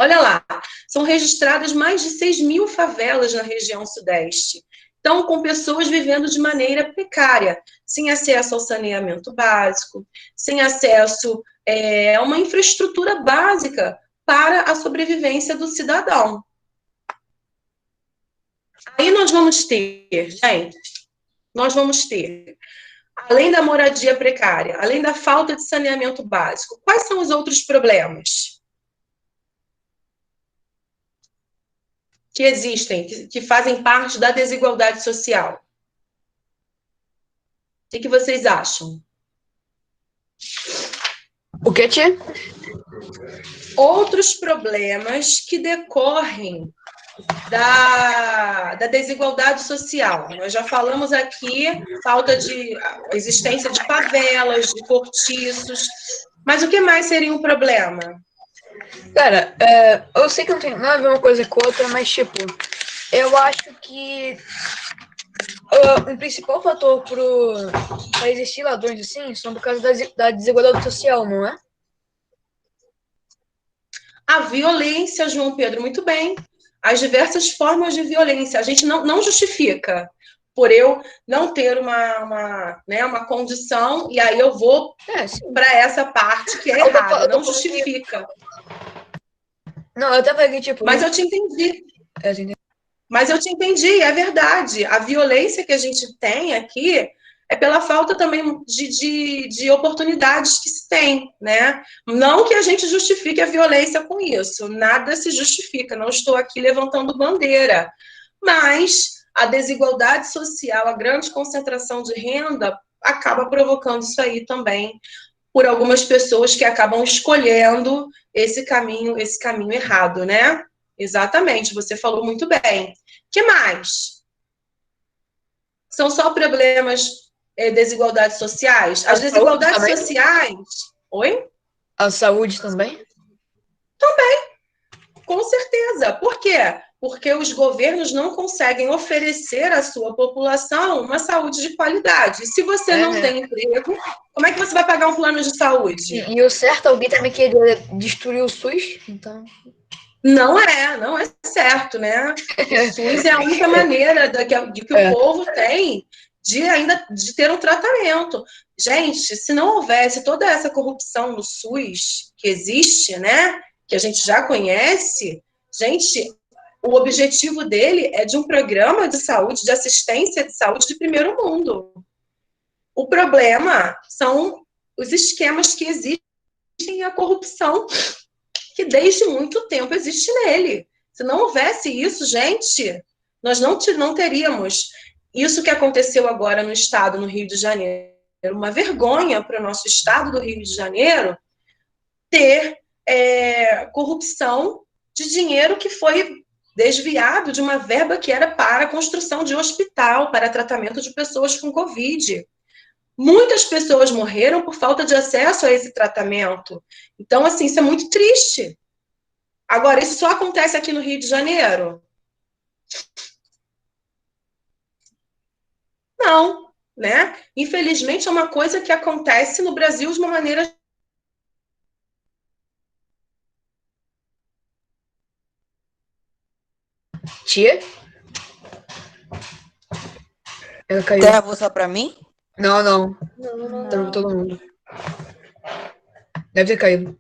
olha lá, são registradas mais de 6 mil favelas na região sudeste. Então, com pessoas vivendo de maneira precária, sem acesso ao saneamento básico, sem acesso a uma infraestrutura básica para a sobrevivência do cidadão. Aí nós vamos ter, gente, além da moradia precária, além da falta de saneamento básico, quais são os outros problemas que existem, que fazem parte da desigualdade social? O que vocês acham?
O que, tia?
Outros problemas que decorrem da desigualdade social. Nós já falamos aqui, falta de existência de favelas, de cortiços, mas o que mais seria um problema?
Cara, eu sei que não tem nada a ver uma coisa com outra, mas, tipo, eu acho que um principal fator para existir ladrões assim são por causa da desigualdade social, não é?
A violência, João Pedro, muito bem. As diversas formas de violência. A gente não justifica por eu não ter uma condição, e aí eu vou para essa parte que é errada. Não justifica.
Não, eu até falei, tipo...
Mas eu te entendi. Mas eu te entendi, é verdade. A violência que a gente tem aqui é pela falta também de oportunidades que se tem, né? Não que a gente justifique a violência com isso, nada se justifica, não estou aqui levantando bandeira, mas a desigualdade social, a grande concentração de renda acaba provocando isso aí também, por algumas pessoas que acabam escolhendo esse caminho errado, né? Exatamente, você falou muito bem. Que mais? São só problemas desigualdades sociais? As desigualdades sociais... Oi?
A saúde também?
Também, com certeza. Por quê? Porque os governos não conseguem oferecer à sua população uma saúde de qualidade. E se você não tem emprego, como é que você vai pagar um plano de saúde?
E o certo, alguém também queria destruir o SUS, então...
Não é certo, né? O SUS é a única maneira de que o povo tem de ter um tratamento. Gente, se não houvesse toda essa corrupção no SUS que existe, né? Que a gente já conhece, gente, o objetivo dele é de um programa de saúde, de assistência de saúde de primeiro mundo. O problema são os esquemas que existem e a corrupção que desde muito tempo existe nele. Se não houvesse isso, gente, nós não teríamos isso que aconteceu agora no estado, no Rio de Janeiro. Uma vergonha para o nosso estado do Rio de Janeiro ter corrupção de dinheiro que foi desviado de uma verba que era para a construção de hospital, para tratamento de pessoas com Covid. Muitas pessoas morreram por falta de acesso a esse tratamento. Então, assim, isso é muito triste. Agora, isso só acontece aqui no Rio de Janeiro? Não, né? Infelizmente, é uma coisa que acontece no Brasil de uma maneira...
Tia? Ela caiu.
Travou só pra mim?
Não. Travou todo mundo. Deve ter caído.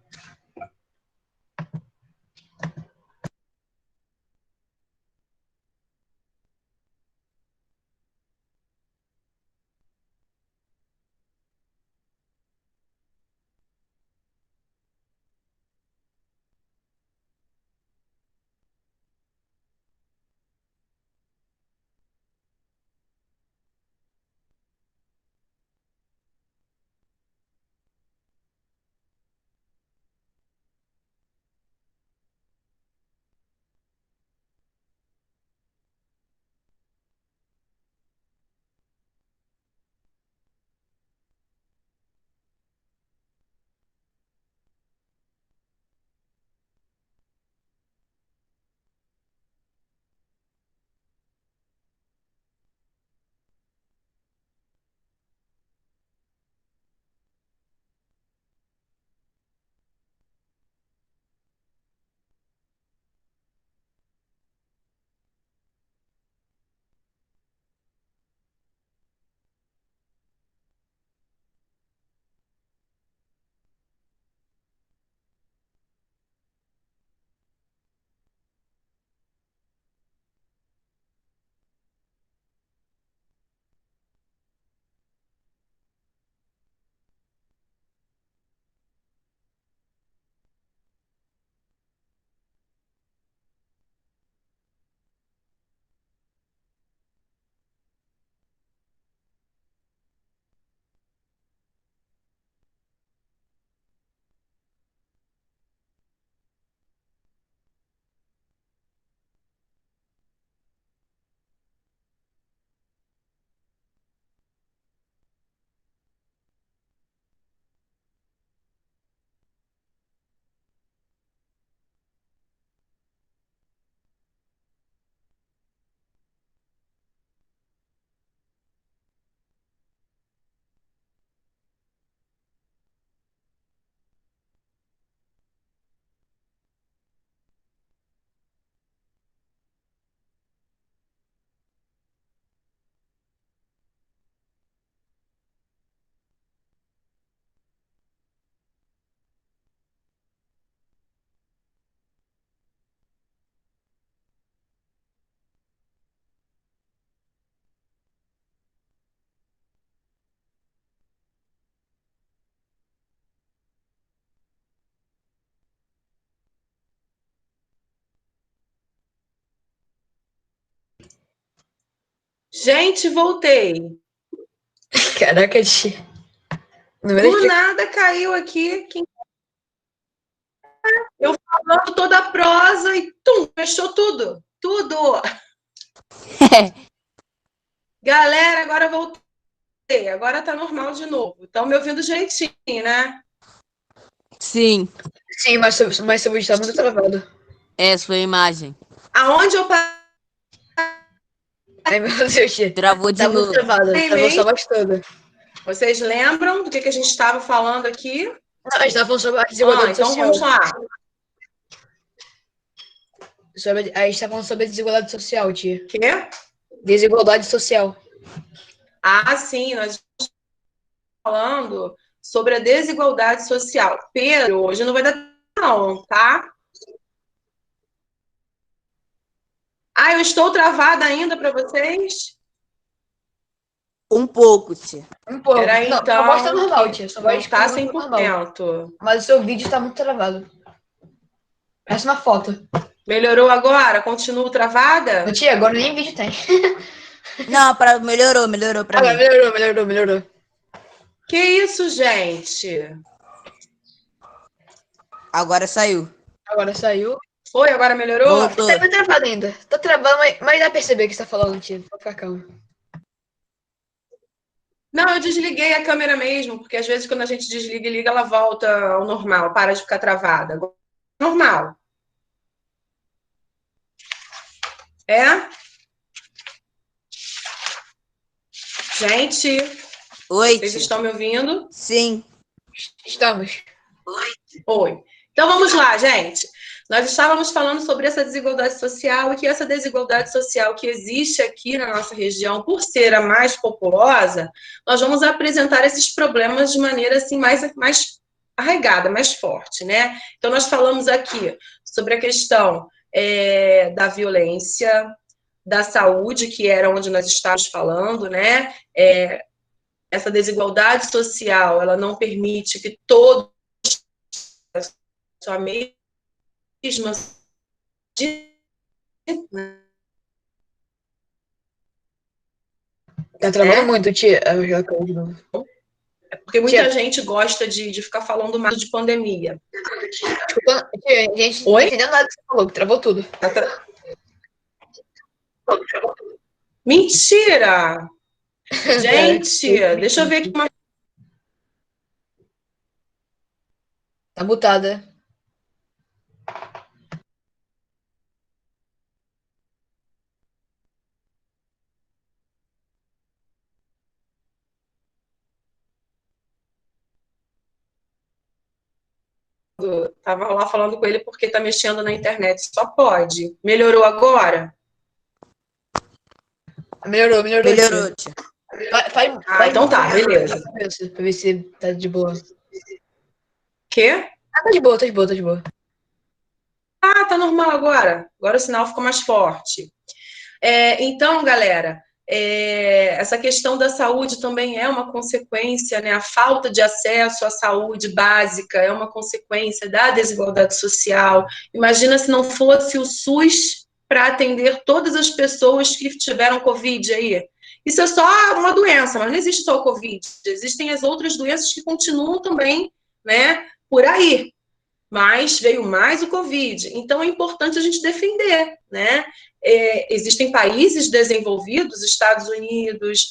Gente, voltei.
Caraca, tia.
Do nada caiu aqui. Eu falando toda a prosa e fechou tudo. Tudo. Galera, agora voltei. Agora tá normal de novo. Estão me ouvindo direitinho, né?
Sim,
Sim, mas seu vídeo tá muito travado.
essa foi a imagem.
Aonde eu parei?
Ai, meu Deus, tia.
Travou de
Tá muito
novo.
travado. Travou só voz toda.
Vocês lembram do que a gente estava falando aqui?
Não, a gente tá falando sobre a desigualdade
Então
social.
vamos lá.
A gente tá falando sobre a desigualdade social, tia.
Quê?
Desigualdade social.
Ah, sim, nós estamos falando sobre a desigualdade social. Pedro, hoje não vai dar não, tá? Ah, eu estou travada ainda para vocês?
Um pouco, tia.
Um pouco.
Peraí,
Não,
então.
sua voz tá normal, tia. Sua voz
Não tá
tá normal.
100%.
Mas o seu vídeo tá muito travado. Parece uma foto.
Melhorou agora? Continuo travada?
Não, tia, agora nem vídeo tem.
Não, melhorou pra
Agora
mim.
melhorou.
Que isso, gente?
Agora saiu.
Agora saiu.
Foi? Agora melhorou?
Voltou.
Tá muito travado ainda. Tá travando, mas dá pra perceber o que você tá falando, tia. Pode ficar calmo.
Não, eu desliguei a câmera mesmo, porque às vezes quando a gente desliga e liga, ela volta ao normal, para de ficar travada. Normal. É? Gente,
Oi,
vocês
tia.
estão me ouvindo?
Sim.
Estamos.
Oi. Então vamos lá, gente. Nós estávamos falando sobre essa desigualdade social e que essa desigualdade social que existe aqui na nossa região, por ser a mais populosa, nós vamos apresentar esses problemas de maneira assim mais arraigada, mais forte, né? Então nós falamos aqui sobre a questão da violência, da saúde, que era onde nós estávamos falando, né? Essa desigualdade social, ela não permite que todos a mesma
Tá travando muito, tia. Eu já caí de novo.
porque muita gente gosta de ficar falando mais de pandemia.
Tia, a gente não
Oi?
entendeu nada que você falou, que travou tudo.
Mentira! Gente, deixa eu ver aqui uma.
Tá mutada.
Tava lá falando com ele porque tá mexendo na internet. Só pode. Melhorou agora?
Melhorou,
Melhorou, tia.
Então tá, beleza.
Pra ver se tá de boa.
Quê?
Ah, tá de boa.
Ah, tá normal agora. Agora o sinal ficou mais forte. Então, galera, essa questão da saúde também é uma consequência, né? A falta de acesso à saúde básica é uma consequência da desigualdade social. Imagina se não fosse o SUS para atender todas as pessoas que tiveram Covid aí. Isso é só uma doença, mas não existe só o Covid. Existem as outras doenças que continuam também, né, por aí. Mas veio mais o Covid. Então, é importante a gente defender, né? Existem países desenvolvidos, Estados Unidos,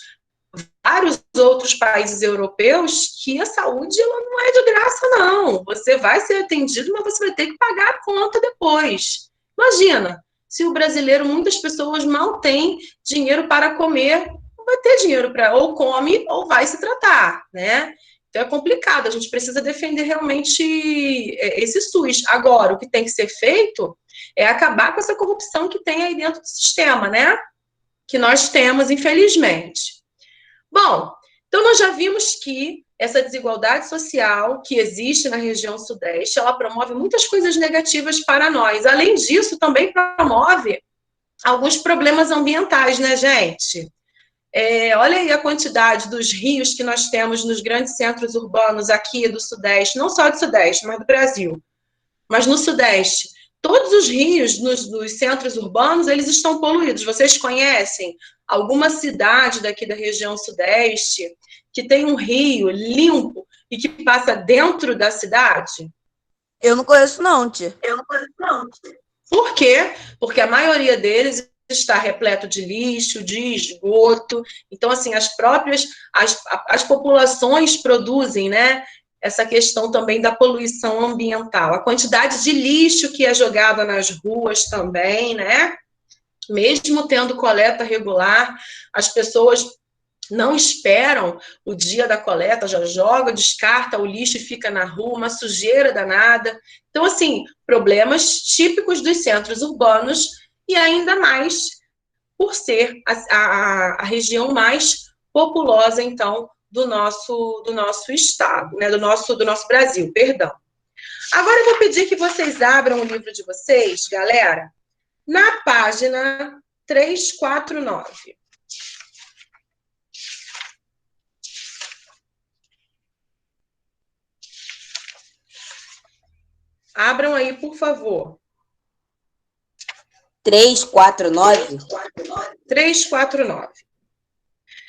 vários outros países europeus, que a saúde ela não é de graça, não. Você vai ser atendido, mas você vai ter que pagar a conta depois. Imagina, se o brasileiro, muitas pessoas mal têm dinheiro para comer, não vai ter dinheiro para ou come ou vai se tratar, né? Então é complicado, a gente precisa defender realmente esse SUS. Agora, o que tem que ser feito é acabar com essa corrupção que tem aí dentro do sistema, né? Que nós temos, infelizmente. Bom, então nós já vimos que essa desigualdade social que existe na região sudeste, ela promove muitas coisas negativas para nós. Além disso, também promove alguns problemas ambientais, né, gente? Olha aí a quantidade dos rios que nós temos nos grandes centros urbanos aqui do Sudeste, não só do Sudeste, mas do Brasil. Mas no Sudeste, Todos os rios nos centros urbanos, eles estão poluídos. Vocês conhecem alguma cidade daqui da região sudeste que tem um rio limpo e que passa dentro da cidade?
Eu não conheço, não, tia.
Por quê? Porque a maioria deles está repleto de lixo, de esgoto. Então, assim, as populações produzem, né, essa questão também da poluição ambiental. A quantidade de lixo que é jogada nas ruas também, né? Mesmo tendo coleta regular, as pessoas não esperam o dia da coleta, já joga, descarta o lixo e fica na rua, uma sujeira danada. Então, assim, problemas típicos dos centros urbanos e ainda mais por ser a região mais populosa, então, do nosso estado, né? do nosso Brasil, perdão. Agora eu vou pedir que vocês abram o livro de vocês, galera, na página 349. Abram aí, por favor.
349?
349.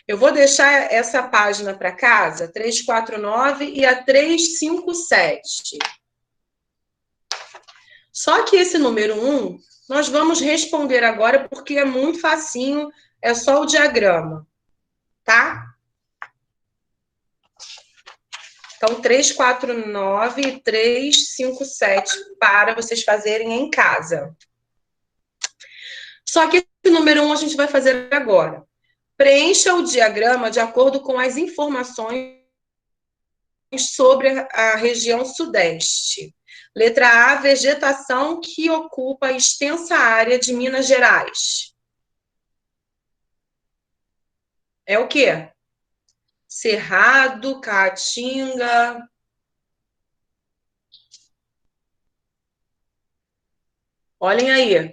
Eu vou deixar essa página para casa, 349 e a 357. Só que esse número 1, nós vamos responder agora porque é muito facinho, é só o diagrama, tá? Então, 349 e 357 para vocês fazerem em casa. Só que esse número 1 a gente vai fazer agora. Preencha o diagrama de acordo com as informações sobre a região sudeste. Letra A, vegetação que ocupa a extensa área de Minas Gerais. É o quê? Cerrado, Caatinga. Olhem aí.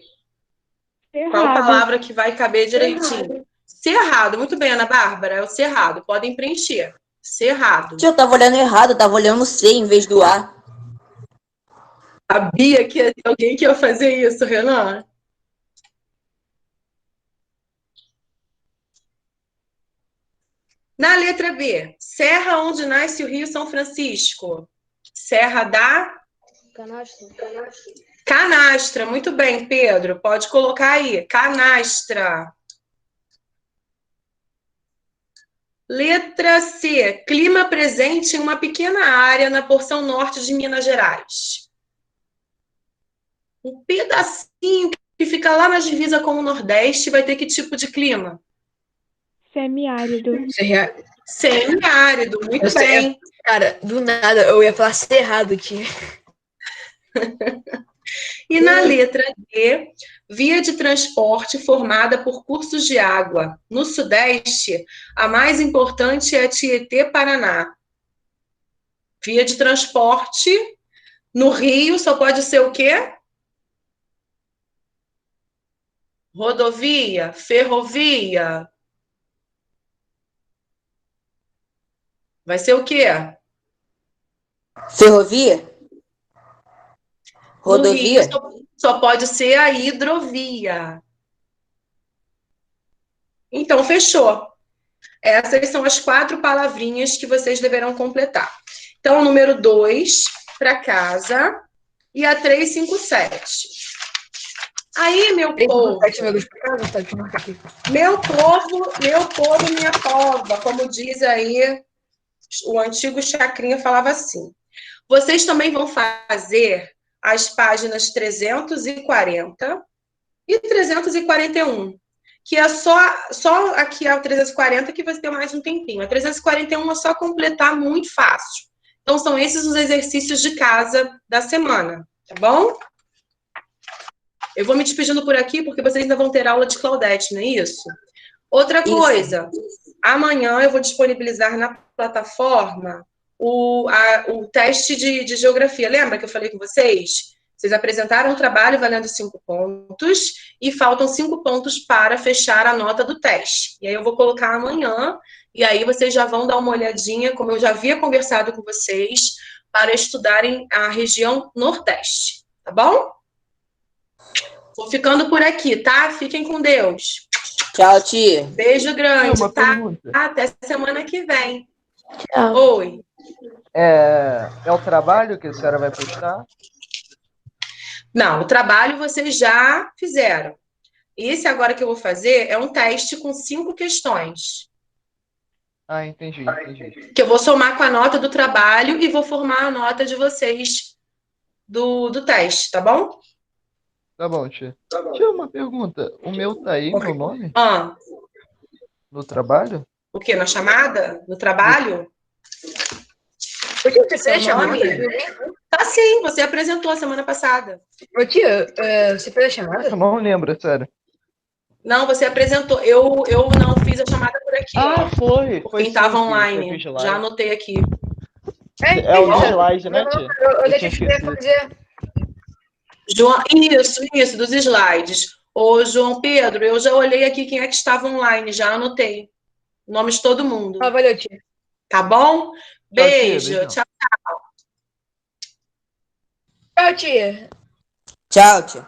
Qual palavra que vai caber direitinho? Cerrado. Muito bem, Ana Bárbara. É o cerrado. Podem preencher. Cerrado.
Tia, eu tava olhando errado, eu tava olhando C em vez do A.
Sabia que ia ter alguém que ia fazer isso, Renan? Na letra B, serra onde nasce o Rio São Francisco. Serra da Canastra. Muito bem, Pedro. Pode colocar aí. Canastra. Letra C, clima presente em uma pequena área na porção norte de Minas Gerais. Um pedacinho que fica lá na divisa com o Nordeste vai ter que tipo de clima?
Semiárido.
Semiárido, muito bem.
Cara, do nada eu ia falar cerrado, tia.
E na letra D, via de transporte formada por cursos de água. No Sudeste, a mais importante é a Tietê-Paraná. Via de transporte, no Rio, só pode ser o quê? Rodovia, ferrovia. Vai ser o quê?
Ferrovia? Rodovia?
No Rio, só pode ser a hidrovia. Então, fechou. Essas são as 4 palavrinhas que vocês deverão completar. Então, o número 2 para casa e a 357. Aí, meu povo, minha pova, como diz aí, o antigo Chacrinha falava assim. Vocês também vão fazer as páginas 340 e 341, que é só aqui a 340 que vai ter mais um tempinho. A 341 é só completar muito fácil. Então, são esses os exercícios de casa da semana, tá bom? Eu vou me despedindo por aqui, porque vocês ainda vão ter aula de Claudete, não é isso? Outra coisa, amanhã eu vou disponibilizar na plataforma o teste de geografia. Lembra que eu falei com vocês? Vocês apresentaram um trabalho valendo 5 pontos e faltam 5 pontos para fechar a nota do teste. E aí eu vou colocar amanhã, e aí vocês já vão dar uma olhadinha, como eu já havia conversado com vocês, para estudarem a região Nordeste, tá bom? Vou ficando por aqui, tá? Fiquem com Deus.
Tchau, tia.
Beijo grande,
Uma
tá?
pergunta.
Até semana que vem.
Tchau.
Oi.
É o trabalho que a senhora vai postar?
Não, o trabalho vocês já fizeram. Esse agora que eu vou fazer é um teste com 5 questões.
Ah, entendi.
Que eu vou somar com a nota do trabalho e vou formar a nota de vocês do teste, tá bom?
Tá bom, tia. Tia, uma pergunta. O meu tá aí, meu nome?
Ah,
No trabalho?
o quê? Na chamada? No trabalho?
Ô, tia, você
Seu
fez a chamada?
nome? Tá sim, você apresentou semana passada.
Ô, tia, você fez a chamada?
Eu não lembro, é sério.
Não, você apresentou. Eu não fiz a chamada por aqui, ó.
Foi.
Por
Foi
quem
sim
tava
que
online.
teve slide.
Já anotei aqui.
É o
então,
slide, né, tia?
eu
Eu
deixei
tinha
você
esquecido.
fazer.
João, isso, dos slides. Ô, João Pedro, eu já olhei aqui quem é que estava online, já anotei. O nome de todo mundo.
Ah, valeu, tia.
Tá bom?
Tchau, tia.
Beijo.
Beijão.
Tchau.
Tchau, tia.
Tchau, tia.